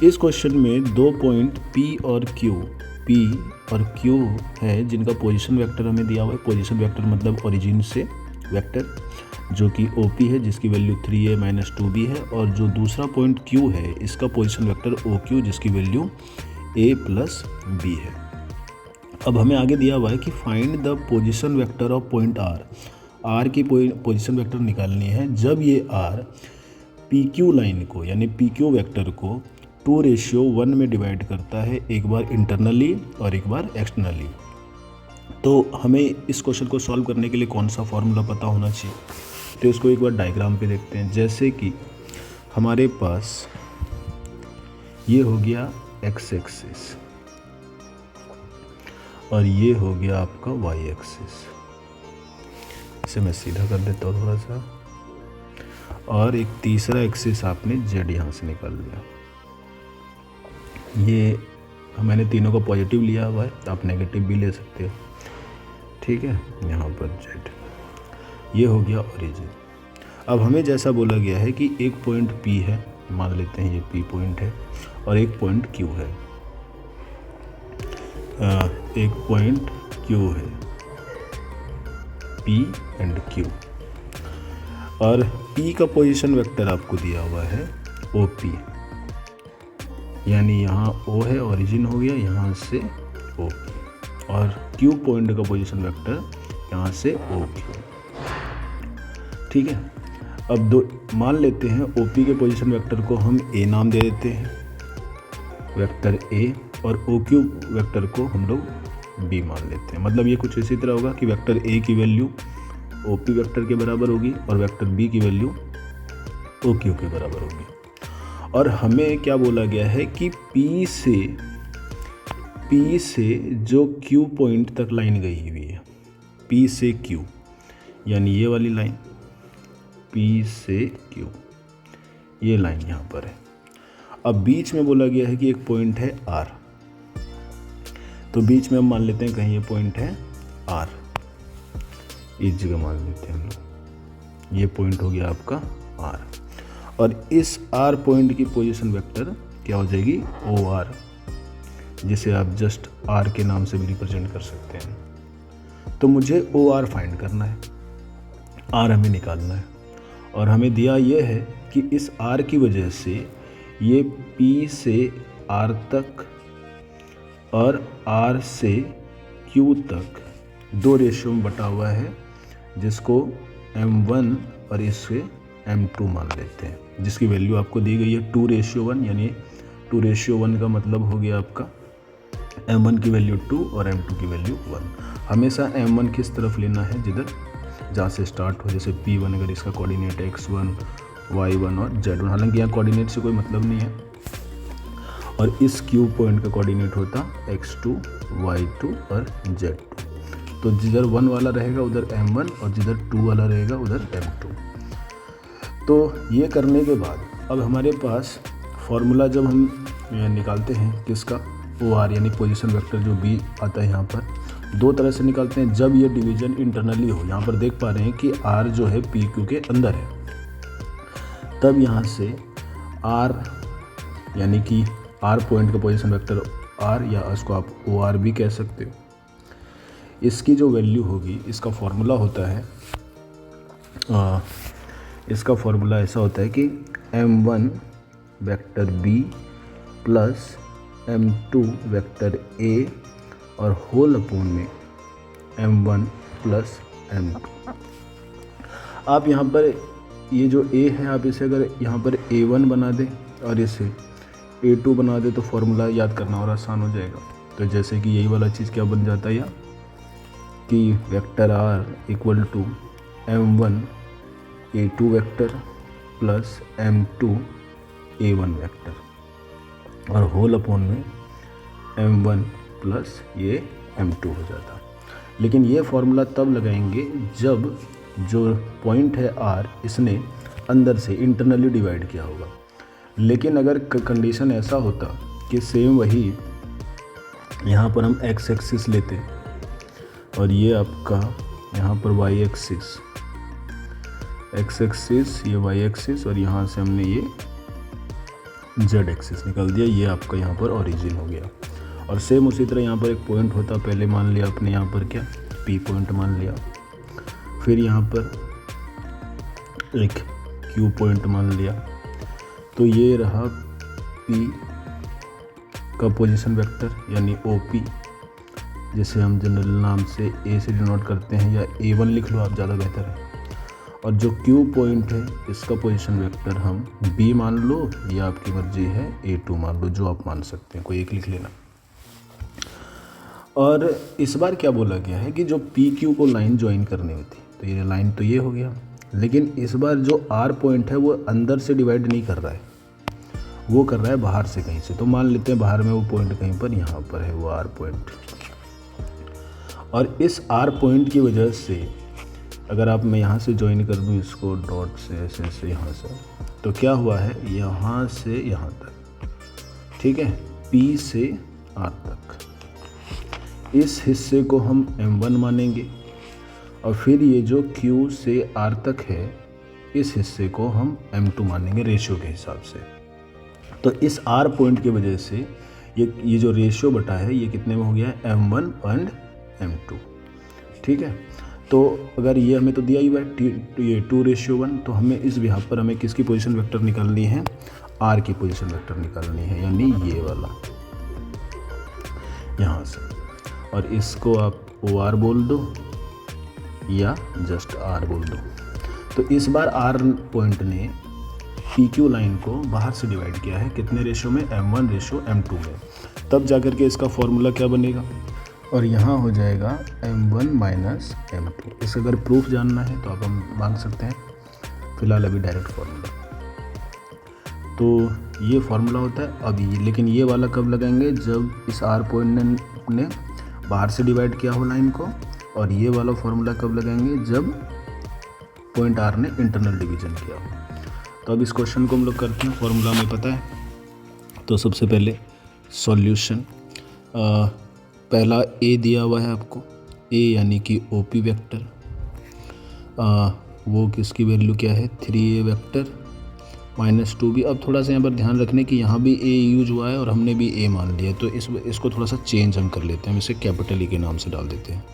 इस क्वेश्चन में दो पॉइंट P और Q है, जिनका पोजीशन वेक्टर हमें दिया हुआ है। पोजीशन वेक्टर मतलब ओरिजिन से वेक्टर, जो कि OP है जिसकी वैल्यू 3a - 2b है, और जो दूसरा पॉइंट Q है इसका पोजीशन वेक्टर OQ जिसकी वैल्यू a प्लस b है। अब हमें आगे दिया हुआ है कि find the position vector of point R की पोजीशन वेक्टर निकालनी है जब ये R PQ लाइन को, यानी PQ वेक्टर को 2:1 में डिवाइड करता है, एक बार इंटरनली और एक बार एक्सटर्नली। तो हमें इस क्वेश्चन को सॉल्व करने के लिए कौन सा फॉर्मूला पता होना चाहिए, तो इसको एक बार डायग्राम पे देखते हैं। जैसे कि हमारे पास ये हो गया x एक्सिस और ये हो गया आपका y एक्सिस, इसे मैं सीधा कर देता हूँ थोड़ा सा, और एक तीसरा एक्सिस आपने z यहाँ से निकाल लिया। ये मैंने तीनों को पॉजिटिव लिया हुआ है, आप नेगेटिव भी ले सकते हो, ठीक है, यहाँ पर z, ये हो गया ओरिजिन। अब हमें जैसा बोला गया है कि एक पॉइंट P है, मान लेते हैं ये P पॉइंट है, और एक पॉइंट Q है, एक पॉइंट Q है, P एंड Q, और P का पोजीशन वेक्टर आपको दिया हुआ है OP, यानी यहाँ O है, ओरिजिन हो गया यहाँ से OP, और Q पॉइंट का पोजीशन वेक्टर यहाँ से OQ। ठीक है, अब दो मान लेते हैं OP के पोजीशन वेक्टर को हम A नाम दे देते हैं, वेक्टर A, और OQ वेक्टर को हम लोग B मान लेते हैं। मतलब ये कुछ इसी तरह होगा कि वेक्टर A की वैल्यू OP वेक्टर के बराबर होगी और वेक्टर B की वैल्यू OQ के बराबर होगी। और हमें क्या बोला गया है कि P से जो Q पॉइंट तक लाइन गई हुई है, P से Q, यानी ये वाली लाइन P से Q, ये लाइन यहाँ पर है। अब बीच में बोला गया है कि एक पॉइंट है R, तो बीच में हम मान लेते हैं कहीं ये पॉइंट है R, इस जगह मान लेते हैं हम लोग, ये पॉइंट हो गया आपका R, और इस R पॉइंट की पोजीशन वेक्टर क्या हो जाएगी OR, जिसे आप जस्ट R के नाम से भी रिप्रेजेंट कर सकते हैं। तो मुझे OR फाइंड करना है, R हमें निकालना है, और हमें दिया यह है कि इस R की वजह से ये P से R तक और R से Q तक दो रेशियो में बटा हुआ है, जिसको M1 और इससे M2 मान लेते हैं, जिसकी वैल्यू आपको दी गई है 2:1, यानी 2:1 का मतलब हो गया आपका M1 की वैल्यू 2 और M2 की वैल्यू 1। हमेशा M1 किस तरफ लेना है, जिधर जहाँ से स्टार्ट हो, जैसे P1 अगर इसका कोऑर्डिनेट x1, y1 और z1, हालांकि यहाँ कोऑर्डिनेट से कोई मतलब नहीं है, और इस Q पॉइंट का कोऑर्डिनेट होता x2, y2 और z2। तो जिधर 1 वाला रहेगा उधर M1 और जिधर 2 वाला रहेगा उधर M2। तो ये करने के बाद अब हमारे पास फॉर्मूला जब हम निकालते हैं किसका, OR यानी पोजीशन वेक्टर जो B आता है यहाँ पर, दो तरह से निकालते हैं। जब ये डिवीजन इंटरनली हो, यहाँ पर देख पा रहे हैं कि R जो है PQ के अंदर है, तब यहाँ से R यानी कि R पॉइंट का पोजीशन वेक्टर R, या उसको आप OR भी कह सकते हो, इसकी जो वैल्यू होगी, इसका फॉर्मूला होता है, इसका फॉर्मूला ऐसा होता है कि M1 vector B plus M2 vector A और होल अपोन में M1 प्लस M2। आप यहाँ पर ये जो A है, आप इसे अगर यहाँ पर A1 बना दें और इसे A2 बना दें तो फॉर्मूला याद करना और आसान हो जाएगा। तो जैसे कि यही वाला चीज़ क्या बन जाता है, या कि vector R equal to M1 A2 vector plus M2 A1 vector और होल अपोन में M1 प्लस ये M2 हो जाता। लेकिन ये फॉर्मूला तब लगाएंगे जब जो पॉइंट है R, इसने अंदर से इंटरनली डिवाइड किया होगा। लेकिन अगर कंडीशन ऐसा होता कि सेम वही यहाँ पर हम x एक्सिस लेते और ये आपका यहाँ पर y एक्सिस, x एक्सिस, ये y एक्सिस, और यहाँ से हमने ये z एक्सिस निकाल दिया, ये आपका यहाँ पर ओरिजिन हो गया। और सेम उसी तरह यहाँ पर एक पॉइंट होता, पहले मान लिया आपने यहाँ पर क्या P पॉइंट मान लिया, फिर यहाँ पर एक Q पॉइंट मान लिया, तो ये रहा P का पोजीशन वेक्टर यानी OP, जिसे हम जनरल नाम से A से डिनोट करते हैं, या A1 लिख लो आप, ज़्यादा बेहतर है। और जो Q पॉइंट है, इसका पोजीशन वेक्टर हम B मान लो, या आपकी मर्जी है A2 मान लो, जो आप मान सकते हैं, कोई एक लिख लेना। और इस बार क्या बोला गया है कि जो PQ को लाइन ज्वाइन करनी होती, तो ये लाइन तो ये हो गया, लेकिन इस बार जो R पॉइंट है वो अंदर से डिवाइड नहीं कर रहा है, वो कर रहा है बाहर से कहीं से। तो मान लेते हैं बाहर में वो पॉइंट कहीं पर यहाँ पर है वो R पॉइंट, और इस R पॉइंट की वजह से अगर आप मैं यहाँ से ज्वाइन कर दूँ इसको डॉट से ऐसे यहाँ से, तो क्या हुआ है, यहाँ से यहाँ तक, ठीक है, P से R तक, इस हिस्से को हम m1 मानेंगे और फिर ये जो Q से R तक है इस हिस्से को हम m2 मानेंगे रेशियो के हिसाब से। तो इस R पॉइंट की वजह से ये जो रेशियो बटा है ये कितने में हो गया है m1 एंड m2। ठीक है, तो अगर ये हमें तो दिया ही हुआ है ये 2:1, तो हमें इस बिहाफ पर हमें किसकी पोजीशन वेक्टर निकालनी है, R की पोजीशन वेक्टर निकालनी है, यानी ये वाला यहाँ से। और इसको आप OR बोल दो या जस्ट R बोल दो। तो इस बार R पॉइंट ने PQ लाइन को बाहर से डिवाइड किया है कितने रेशियो में, m1:m2 में। तब जाकर के इसका फॉर्मूला क्या बनेगा, और यहाँ हो जाएगा m1 - m2। इसका अगर प्रूफ जानना है तो आप हम मांग सकते हैं, फिलहाल अभी डायरेक्ट फार्मूला। तो ये फार्मूला होता है अभी, लेकिन ये वाला कब लगाएंगे, जब इस R पॉइंट ने बाहर से डिवाइड किया हो लाइन को, और ये वाला फार्मूला कब लगाएंगे, जब पॉइंट R ने इंटरनल डिवीजन किया हो। तो अब इस क्वेश्चन को हम लोग करते हैं, फार्मूला हमें पता है। तो सबसे पहले सॉल्यूशन, पहला A दिया हुआ है आपको, A यानी कि OP वेक्टर, वो किसकी वैल्यू क्या है 3A वेक्टर -2B। अब थोड़ा सा यहाँ पर ध्यान रखने कि यहाँ भी A यूज हुआ है और हमने भी A मान लिया है, तो इसको थोड़ा सा चेंज हम कर लेते हैं, हम इसे कैपिटल E के नाम से डाल देते हैं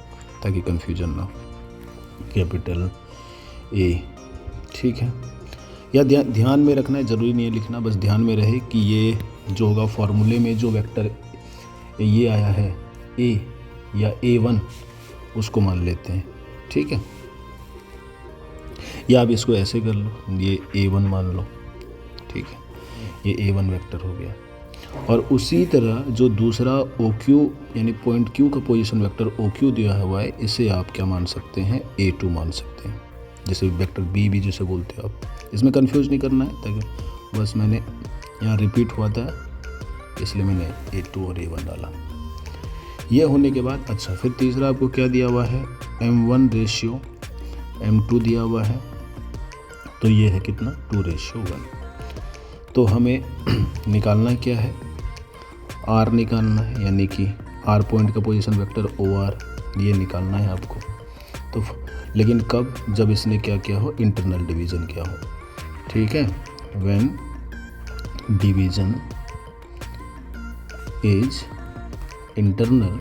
ताकि कन्फ्यूजन ना हो, कैपिटल A। ठीक है, या ध्यान में रखना है, ज़रूरी नहीं है लिखना, बस ध्यान में रहे कि ये जो होगा फॉर्मूले में जो वेक्टर ये आया है A या A1 उसको मान लेते हैं। ठीक है, या आप इसको ऐसे कर लो, ये A1 मान लो। ठीक है, ये A1 वेक्टर हो गया। और उसी तरह जो दूसरा OQ यानी पॉइंट Q का पोजीशन वेक्टर OQ दिया हुआ है, इसे आप क्या मान सकते हैं, A2 मान सकते हैं, जैसे वेक्टर B भी जिसे बोलते हैं आप। इसमें कंफ्यूज नहीं करना है, ताकि बस मैंने यहाँ रिपीट हुआ था इसलिए मैंने A2 और A1 डाला। यह होने के बाद अच्छा, फिर तीसरा आपको क्या दिया हुआ है, m1:m2 दिया हुआ है, तो ये है कितना 2:1। तो हमें निकालना क्या है, R निकालना है, यानी कि R पॉइंट का पोजीशन वेक्टर OR ये निकालना है आपको। तो लेकिन कब, जब इसने क्या किया हो, इंटरनल डिवीजन किया हो। ठीक है, when division is internal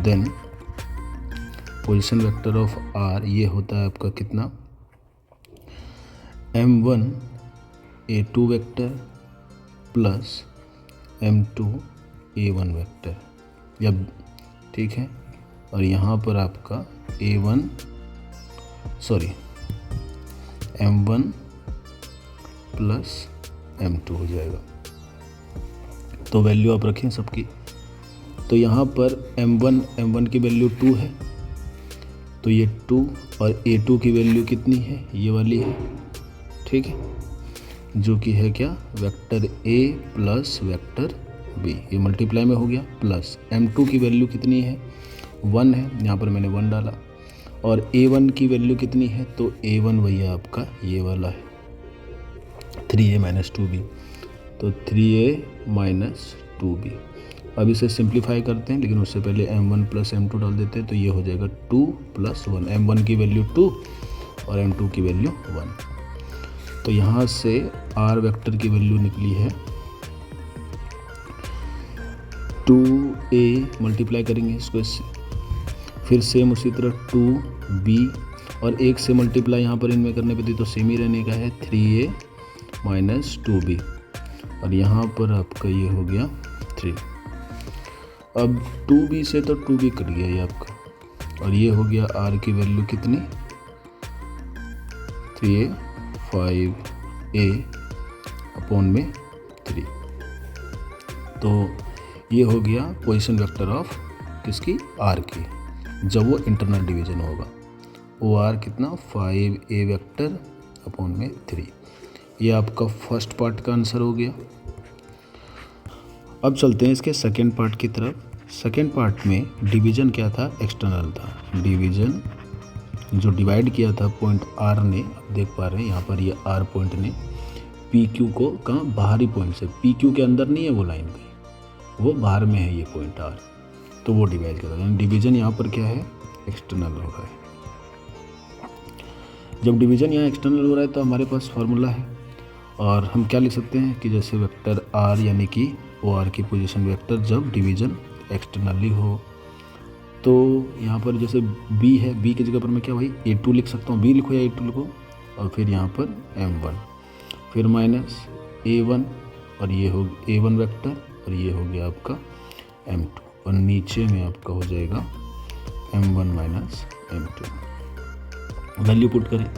then position vector of R ये होता है आपका कितना, m1:a2 vector plus m2:a1 vector, या ठीक है, और यहाँ पर आपका m1 प्लस m2 हो जाएगा। तो वैल्यू आप रखें सबकी। तो यहाँ पर m1 की वैल्यू 2 है, तो ये 2, और a2 की वैल्यू कितनी है, ये वाली है। ठीक है, जो कि है क्या, vector A plus vector B, ये मल्टीप्लाई में हो गया, प्लस m2 की वैल्यू कितनी है, 1 है, यहाँ पर मैंने 1 डाला। और A1 की वैल्यू कितनी है, तो A1 भैया आपका ये वाला है 3A - 2B, तो 3A - 2B। अब इसे सिंप्लीफाई करते हैं, लेकिन उससे पहले m1 प्लस m2 डाल देते हैं, तो ये हो जाएगा 2 + 1, m1 की वैल्यू 2 और m2 की वैल्यू 1। तो यहाँ से R वेक्टर की वैल्यू निकली है 2A, मल्टीप्लाई करेंगे इसको इससे, फिर सेम उसी तरह 2B, और 1 से मल्टीप्लाई यहाँ पर इनमें करने पे थी तो सेम ही रहने का है 3A - 2B, और यहाँ पर आपका ये हो गया 3। अब 2B से तो 2B कट गया ये आपका, और ये हो गया R की वैल्यू कितनी 3A 5A अपॉन में 3। तो ये हो गया पोजीशन वेक्टर ऑफ किसकी, R की, जब वो इंटरनल डिवीजन होगा। OR कितना 5A वेक्टर अपॉन में 3। ये आपका फर्स्ट पार्ट का आंसर हो गया। अब चलते हैं इसके सेकेंड पार्ट की तरफ। सेकेंड पार्ट में डिवीज़न क्या था, एक्सटर्नल था। डिवीज़न जो डिवाइड किया था पॉइंट R ने, आप देख पा रहे हैं यहाँ पर ये R पॉइंट ने पी क्यू को कहाँ बाहरी पॉइंट से, पी क्यू के अंदर नहीं है वो लाइन कहीं, वो बाहर में है ये पॉइंट आर, तो वो डिवाइड कर रहा है। डिवीजन यहाँ पर क्या है, एक्सटर्नल हो रहा है। जब डिवीजन यहाँ एक्सटर्नल हो रहा है तो हमारे पास फार्मूला है, और हम क्या लिख सकते हैं कि जैसे वेक्टर आर यानी कि ओ आर की पोजीशन वेक्टर जब डिवीजन एक्सटर्नली हो, तो यहाँ पर जैसे बी है, बी की जगह पर मैं क्या भाई A2 लिख सकता हूँ, बी लिखो या A2 लिखो, और फिर यहाँ पर M1, फिर माइनस A1, और ये हो A1 वेक्टर, और ये हो गया आपका M2, और नीचे में आपका हो जाएगा M1 minus M2। Value put करें,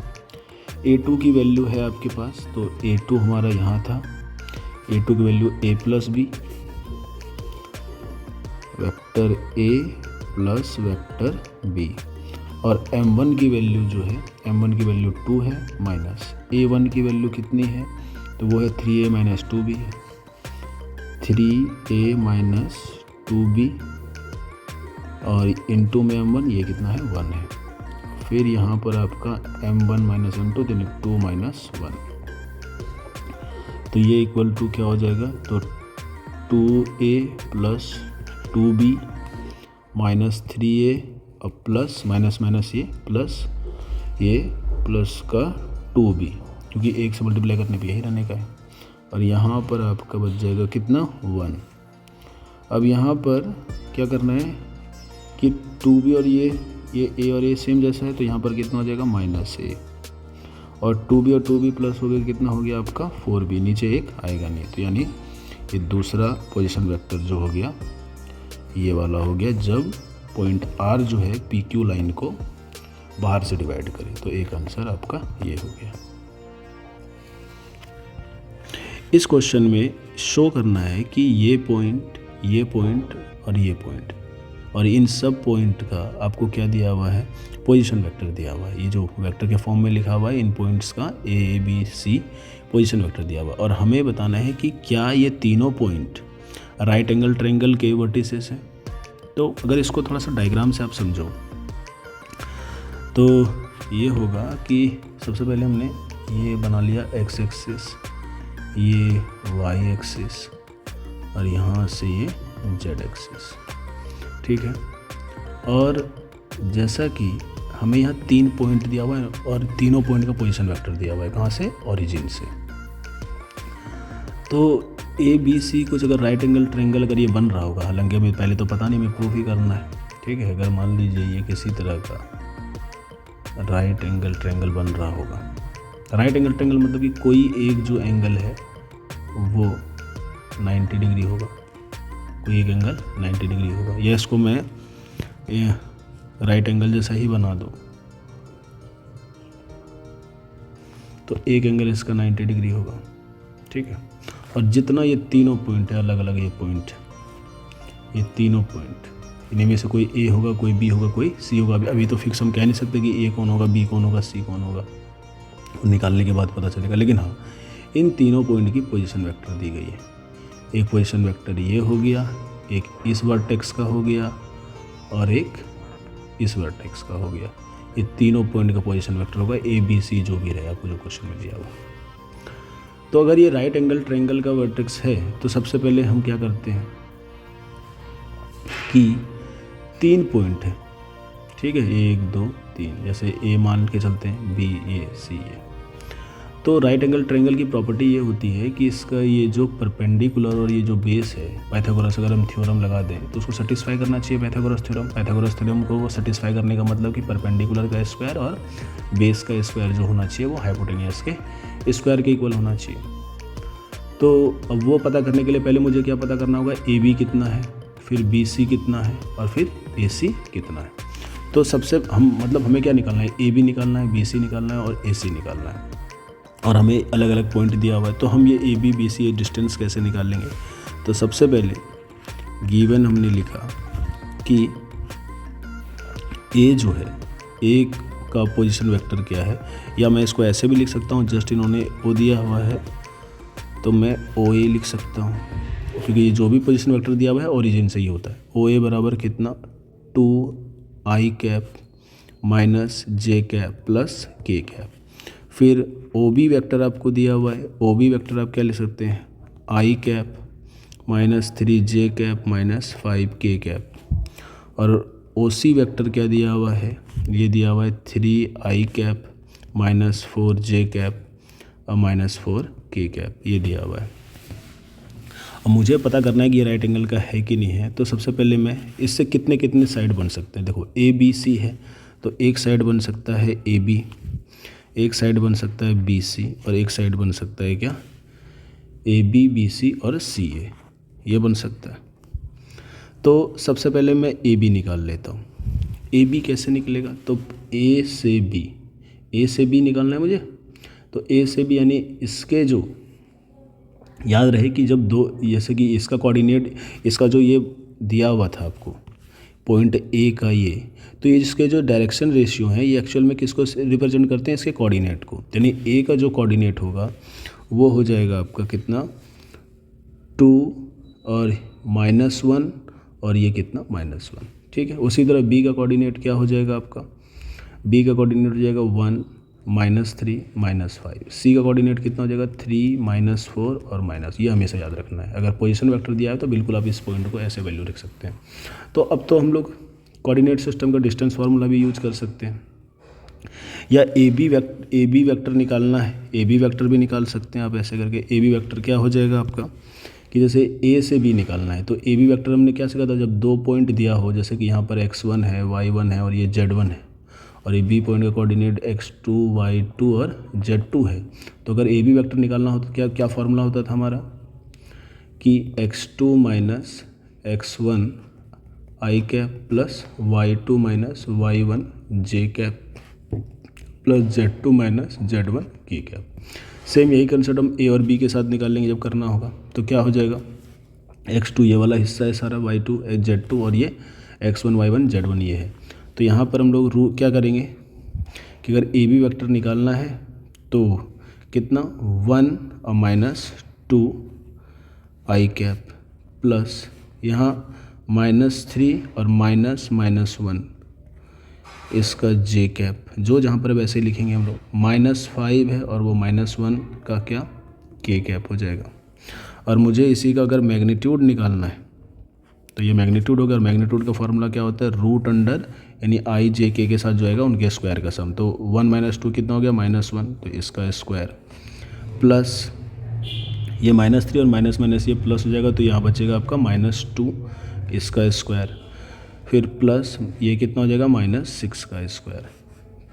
A2 की वैल्यू है आपके पास, तो A2 हमारा यहाँ था, A2 की value A plus B, vector A plus vector B, और M1 की वैल्यू जो है, M1 की वैल्यू 2 है, माइनस A1 की वैल्यू कितनी है, तो वो है 3A माइनस 2B है, 3A माइनस 2B, और इनटू में M1 ये कितना है 1 है, फिर यहाँ पर आपका M1 माइनस M2 यानी 2 माइनस 1, तो ये इक्वल टू क्या हो जाएगा, तो 2A plus 2B minus 3A और प्लस माइनस माइनस ये प्लस का 2B, क्योंकि एक से मल्टीप्लाई करने पे यही रहने का है, और यहाँ पर आपका बच जाएगा कितना 1। अब यहाँ पर क्या करना है कि 2B और ये A और A सेम जैसा है, तो यहाँ पर कितना हो जाएगा माइनस A, और 2B और 2B प्लस हो गया, कितना हो गया आपका 4B, नीचे एक आएगा नहीं, तो यानी ये दूसरा पोजीशन वेक्टर जो हो गया ये वाला हो गया जब पॉइंट R जो है PQ लाइन को बाहर से डिवाइड करे, तो एक आंसर आपका ये हो गया। इस क्वेश्चन में शो करना है कि ये पॉइंट और ये पॉइंट, और इन सब पॉइंट का आपको क्या दिया हुआ है, पोजीशन वेक्टर दिया हुआ है। ये जो वेक्टर के फॉर्म में लिखा हुआ है, इन पॉइंट्स का A B C position vector दिया हुआ है, और हमें बताना है कि क्या ये तीनों पॉइंट राइट एंगल ट्रायंगल के वर्टिसेस हैं। तो अगर इसको थोड़ा सा डायग्राम से आप समझो तो ये होगा कि सबसे पहले हमने ये बना लिया एक्स एक्सिस, ये वाई एक्सिस, और यहाँ से ये जेड एक्सिस, ठीक है। और जैसा कि हमें यहाँ 3 पॉइंट दिया हुआ है और तीनों पॉइंट का पोजीशन वेक्टर दिया हुआ है, कहाँ से, ओरिजिन से। तो ABC कुछ अगर राइट एंगल ट्रायंगल अगर ये बन रहा होगा, हालांकि हमें पहले तो पता नहीं, हमें प्रूफ ही करना है, ठीक है। अगर मान लीजिए ये किसी तरह का राइट एंगल ट्रायंगल बन रहा होगा, राइट एंगल ट्रायंगल मतलब कि कोई एक जो एंगल है वो 90 डिग्री होगा, कोई एक एंगल 90 डिग्री होगा, या इसको मैं राइट एंगल जैसा ही बना दूँ तो एक एंगल इसका 90 डिग्री होगा, ठीक है। और जितना ये तीनों पॉइंट है अलग अलग, ये तीनों पॉइंट, इन्हीं में से कोई A होगा, कोई B होगा, कोई C होगा। अभी तो फिक्स हम कह नहीं सकते कि A कौन होगा, B कौन होगा, C कौन होगा, निकालने के बाद पता चलेगा। लेकिन हाँ, इन तीनों पॉइंट की पोजीशन वेक्टर दी गई है। एक पोजीशन वेक्टर ये हो गया, एक इस वर्टेक्स का हो गया, और एक इस वर्टेक्स का हो गया। ये तीनों पॉइंट का पोजीशन वेक्टर होगा ABC जो भी रहे आपको जो क्वेश्चन में दिया हुआ। तो अगर ये राइट एंगल ट्रायंगल का वर्टेक्स है तो सबसे पहले हम क्या करते हैं कि 3 पॉइंट है, ठीक है, 1 2 3, जैसे A मान के चलते हैं, B A C A। तो राइट एंगल ट्रायंगल की प्रॉपर्टी ये होती है कि इसका ये जो परपेंडिकुलर और ये जो बेस है, पाइथागोरस अगर हम थ्योरम लगा दें तो उसको सेटिस्फाई करना चाहिए पाइथागोरस थ्योरम को सेटिस्फाई करने का मतलब कि परपेंडिकुलर का स्क्वायर और बेस का स्क्वायर जो होना चाहिए वो हाइपोटेनियस के स्क्वायर के इक्वल होना चाहिए। तो अब वो पता करने के लिए पहले मुझे क्या पता करना होगा, AB कितना है, फिर BC कितना है, और फिर AC कितना है। तो सबसे हमें क्या निकालना है, AB निकालना है, BC निकालना है और AC निकालना है, और हमें अलग अलग पॉइंट दिया हुआ है। तो हम ये AB BC डिस्टेंस कैसे निकाल लेंगे। तो सबसे पहले गिवन हमने लिखा कि A जो है, A का पोजीशन वेक्टर क्या है, या मैं इसको ऐसे भी लिख सकता हूँ, जस्ट इन्होंने O दिया हुआ है तो मैं OA लिख सकता हूँ, क्योंकि ये जो भी पोजीशन वेक्टर दिया हुआ है ओरिजिन से ही होता है। OA बराबर कितना, 2i cap minus j cap plus k cap. फिर ओ बी वेक्टर आपको दिया हुआ है, ओ बी वेक्टर आप क्या ले सकते हैं, I cap minus 3j cap minus 5k cap. और ओ सी वेक्टर क्या दिया हुआ है, ये दिया हुआ है 3i cap minus 4j cap और माइनस 4k कैप, ये दिया हुआ है। अब मुझे पता करना है कि ये राइट एंगल का है कि नहीं है। तो सबसे पहले मैं इससे कितने कितने साइड बन सकते हैं, देखो ए बी सी है तो एक साइड बन सकता है ए बी, एक साइड बन सकता है बी सी, और एक साइड बन सकता है क्या, ए बी बी सी और सी ए, ये बन सकता है। तो सबसे पहले मैं ए बी निकाल लेता हूँ। ए बी कैसे निकलेगा, तो ए से बी निकालना है मुझे। तो ए से बी यानी इसके जो, याद रहे कि जब दो, जैसे कि इसका कोऑर्डिनेट, इसका जो ये दिया हुआ था आपको पॉइंट ए का ये, तो ये इसके जो डायरेक्शन रेशियो हैं ये एक्चुअल में किसको रिप्रेजेंट करते हैं, इसके कोऑर्डिनेट को। यानी ए का जो कोऑर्डिनेट होगा वो हो जाएगा आपका कितना 2 और -1 और ये कितना -1, ठीक है। उसी तरह बी का कोऑर्डिनेट क्या हो जाएगा आपका, बी का कोऑर्डिनेट हो जाएगा 1 -3 -5। सी का कोऑर्डिनेट कितना हो जाएगा 3 -4 और माइनस, ये हमेशा याद रखना है। अगर पोजीशन वेक्टर दिया है तो बिल्कुल आप इस पॉइंट को ऐसे वैल्यू रख सकते हैं। तो अब तो हम लोग कोऑर्डिनेट सिस्टम का डिस्टेंस फार्मूला भी यूज कर सकते हैं, या ए बी वेक्टर निकालना है, ए बी वेक्टर भी निकाल सकते हैं आप ऐसे करके। ए बी वेक्टर क्या हो जाएगा आपका कि जैसे ए से बी निकालना है तो ए बी वेक्टर हमने क्या सीखा था, जब दो पॉइंट दिया हो, जैसे कि यहाँ पर x1 है, y1 है और ये z1 है, और ये बी पॉइंट का कोऑर्डिनेट x2 y2 और z2 है, तो अगर ए बी वेक्टर निकालना हो तो क्या क्या फार्मूला होता था हमारा कि x2 minus x1 I cap plus y2 minus y1 j cap plus z2 minus z1 की कैप। सेम यही कंसेप्ट हम ए और बी के साथ निकालेंगे जब करना होगा। तो क्या हो जाएगा, x2 ये वाला हिस्सा है सारा, y2 z2 और ये x1 y1 z1 ये है। तो यहाँ पर हम लोग क्या करेंगे कि अगर ए बी वेक्टर निकालना है तो कितना 1 और -2 आई कैप प्लस यहाँ -3 और -1 इसका जे कैप, जो जहाँ पर वैसे ही लिखेंगे हम लोग, -5 है और वो -1 का क्या के कैप हो जाएगा। और मुझे इसी का अगर मैग्नीट्यूड निकालना है तो ये मैग्नीट्यूड होगा, और मैग्नीट्यूड का फॉर्मूला क्या होता है, रूट अंडर यानी आई जे के साथ जो आएगा उनके स्क्वायर का सम। तो 1 - 2 कितना हो गया -1, तो इसका स्क्वायर प्लस ये -3 और माइनस ये प्लस हो जाएगा, तो यहाँ बचेगा आपका -2 इसका स्क्वायर, फिर प्लस ये कितना हो जाएगा -6 का स्क्वायर।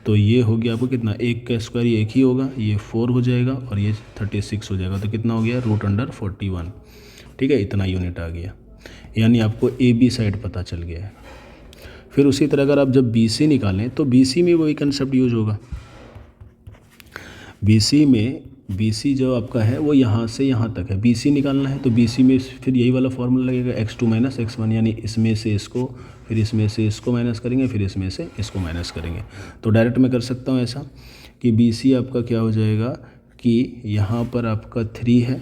तो ये हो गया आपको कितना, एक का स्क्वायर ये एक ही होगा, ये 4 हो जाएगा और ये 36 हो जाएगा। तो कितना हो गया रूट अंडर 41, ठीक है, इतना यूनिट आ गया। यानी आपको ए बी साइड पता चल गया है। फिर उसी तरह अगर आप जब बी सी निकालें तो बी सी में वही कंसेप्ट यूज होगा। बी सी जो आपका है वो यहाँ से यहाँ तक है, बी सी निकालना है तो बी सी में फिर यही वाला फॉर्मूला लगेगा x2 माइनस x1, यानी इसमें से इसको, फिर इसमें से इसको माइनस करेंगे, फिर इसमें से इसको माइनस करेंगे। तो डायरेक्ट मैं कर सकता हूँ ऐसा कि बी सी आपका क्या हो जाएगा कि यहाँ पर आपका 3 है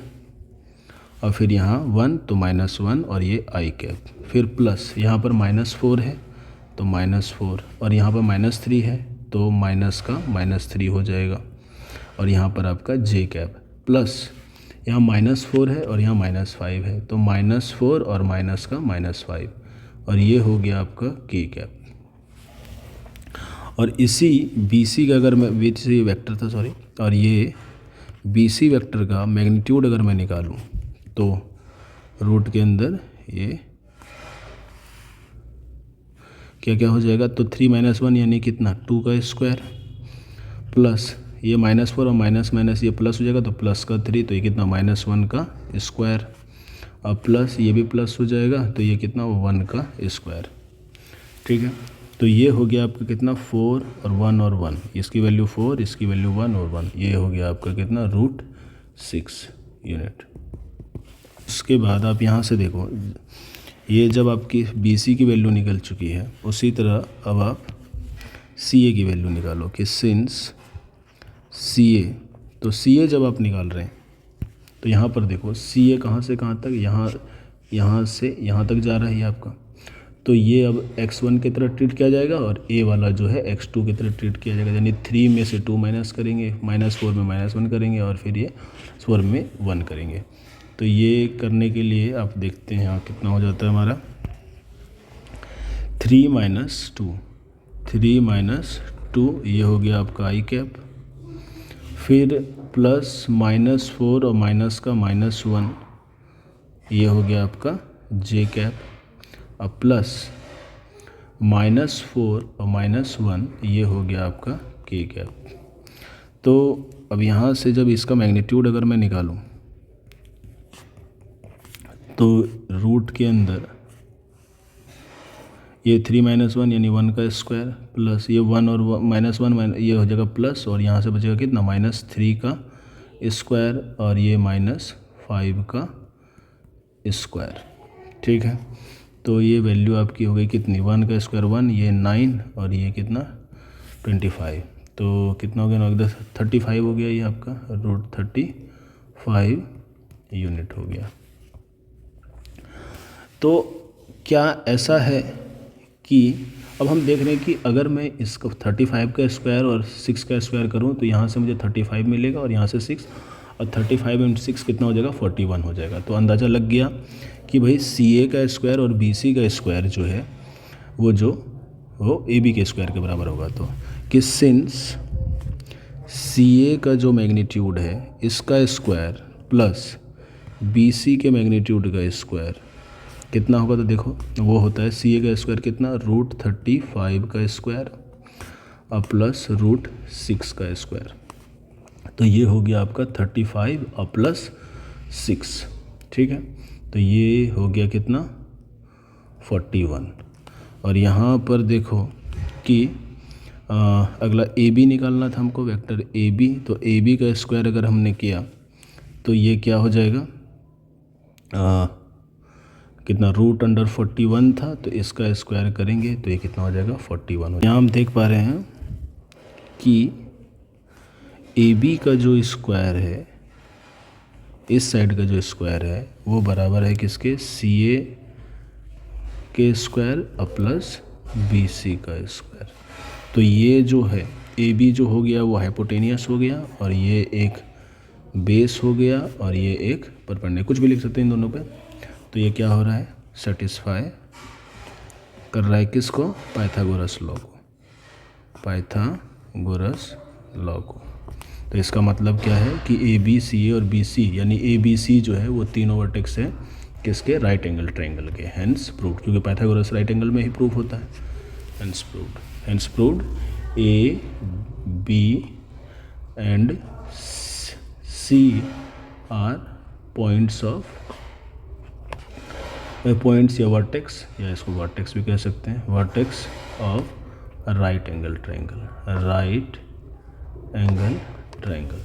और फिर यहाँ 1 तो -1 और ये आई कैप, फिर प्लस यहाँ पर -4 है तो -4 और यहाँ पर -3 है तो माइनस का -3 हो जाएगा, और यहाँ पर आपका जे कैप प्लस यहाँ -4 है और यहाँ -5 है तो -4 और माइनस का -5, और ये हो गया आपका के कैप। और इसी बी सी का अगर मैं, बी सी वेक्टर था सॉरी, और ये बी सी वेक्टर का मैग्नीट्यूड अगर मैं निकालूँ तो रूट के अंदर ये क्या क्या हो जाएगा, तो 3 - 1 यानी कितना 2 का स्क्वायर प्लस ये -4 और माइनस ये प्लस हो जाएगा तो प्लस का 3, तो ये कितना -1 का स्क्वायर, और प्लस ये भी प्लस हो जाएगा तो ये कितना 1 का स्क्वायर, ठीक है। तो ये हो गया आपका कितना 4 और 1 और 1, इसकी वैल्यू 4, इसकी वैल्यू 1 और 1, ये हो गया आपका कितना √6 यूनिट। उसके बाद आप यहाँ से देखो, ये जब आपकी बी सी की वैल्यू निकल चुकी है, उसी तरह अब आप सी ए की वैल्यू निकालो कि सिंस सी ए, तो सी ए जब आप निकाल रहे हैं तो यहाँ पर देखो सी ए कहाँ से कहाँ तक, यहाँ से यहाँ तक जा रहा है ये आपका, तो ये अब x1 की तरह ट्रीट किया जाएगा और a वाला जो है x2 की तरह ट्रीट किया जाएगा, यानी 3 में से 2 माइनस करेंगे, -4 में -1 करेंगे और फिर ये 4 में 1 करेंगे। तो ये करने के लिए आप देखते हैं यहाँ कितना हो जाता है हमारा 3 - 2 ये हो गया आपका आई कैप, फिर प्लस -4 और माइनस का -1 ये हो गया आपका जे कैप, अब प्लस -4 और -1 ये हो गया आपका के कैप। तो अब यहाँ से जब इसका मैग्नीट्यूड अगर मैं निकालूँ तो रूट के अंदर ये 3 - 1 यानी 1 का स्क्वायर प्लस ये 1 और -1 ये हो जाएगा प्लस, और यहाँ से बचेगा कितना -3 का स्क्वायर और ये -5 का स्क्वायर। ठीक है, तो ये वैल्यू आपकी हो गई कितनी, 1 का स्क्वायर 1, ये 9 और ये कितना 25, तो कितना हो गया 9 10 35 हो गया, ये आपका √35 यूनिट हो गया। तो क्या ऐसा है कि अब हम देख रहे हैं कि अगर मैं इसको 35 का स्क्वायर और 6 का स्क्वायर करूं तो यहाँ से मुझे 35 मिलेगा और यहाँ से 6, और 35 × 6 कितना हो जाएगा 41 हो जाएगा। तो अंदाज़ा लग गया कि भाई CA का स्क्वायर और BC का स्क्वायर जो है वो AB के स्क्वायर के बराबर होगा। तो कि सिंस CA का जो मैग्नीट्यूड है इसका स्क्वायर प्लस BC के मैग्नीट्यूड का स्क्वायर कितना होगा, तो देखो वो होता है CA का स्क्वायर कितना √35 का स्क्वायर और प्लस √6 का स्क्वायर। तो ये हो गया आपका 35 और प्लस 6। ठीक है, तो ये हो गया कितना 41। और यहाँ पर देखो कि अगला AB निकालना था हमको, वेक्टर AB। तो AB का स्क्वायर अगर हमने किया तो ये क्या हो जाएगा कितना √41 था, तो इसका स्क्वायर करेंगे तो ये कितना हो जाएगा 41। यहाँ हम देख पा रहे हैं कि AB का जो स्क्वायर है इस साइड का जो स्क्वायर है वो बराबर है किसके CA के स्क्वायर और प्लस BC का स्क्वायर। तो ये जो है AB जो हो गया वो हाइपोटेनियस हो गया और ये एक बेस हो गया और ये एक परपेंडिकुलर, कुछ भी लिख सकते हैं इन दोनों पे। तो ये क्या हो रहा है सेटिस्फाई कर रहा है किसको पाइथागोरस लॉ को, पाइथागोरस लॉ को। तो इसका मतलब क्या है कि AB CA और BC यानी ABC जो है वो तीनों वर्टेक्स है किसके राइट एंगल ट्रायंगल के, हेंस प्रूव्ड, क्योंकि पाइथागोरस राइट एंगल में ही प्रूव होता है, hence proved A B and C are points या वर्टेक्स, या इसको वर्टेक्स भी कह सकते हैं, vertex of right angle triangle, right angle triangle.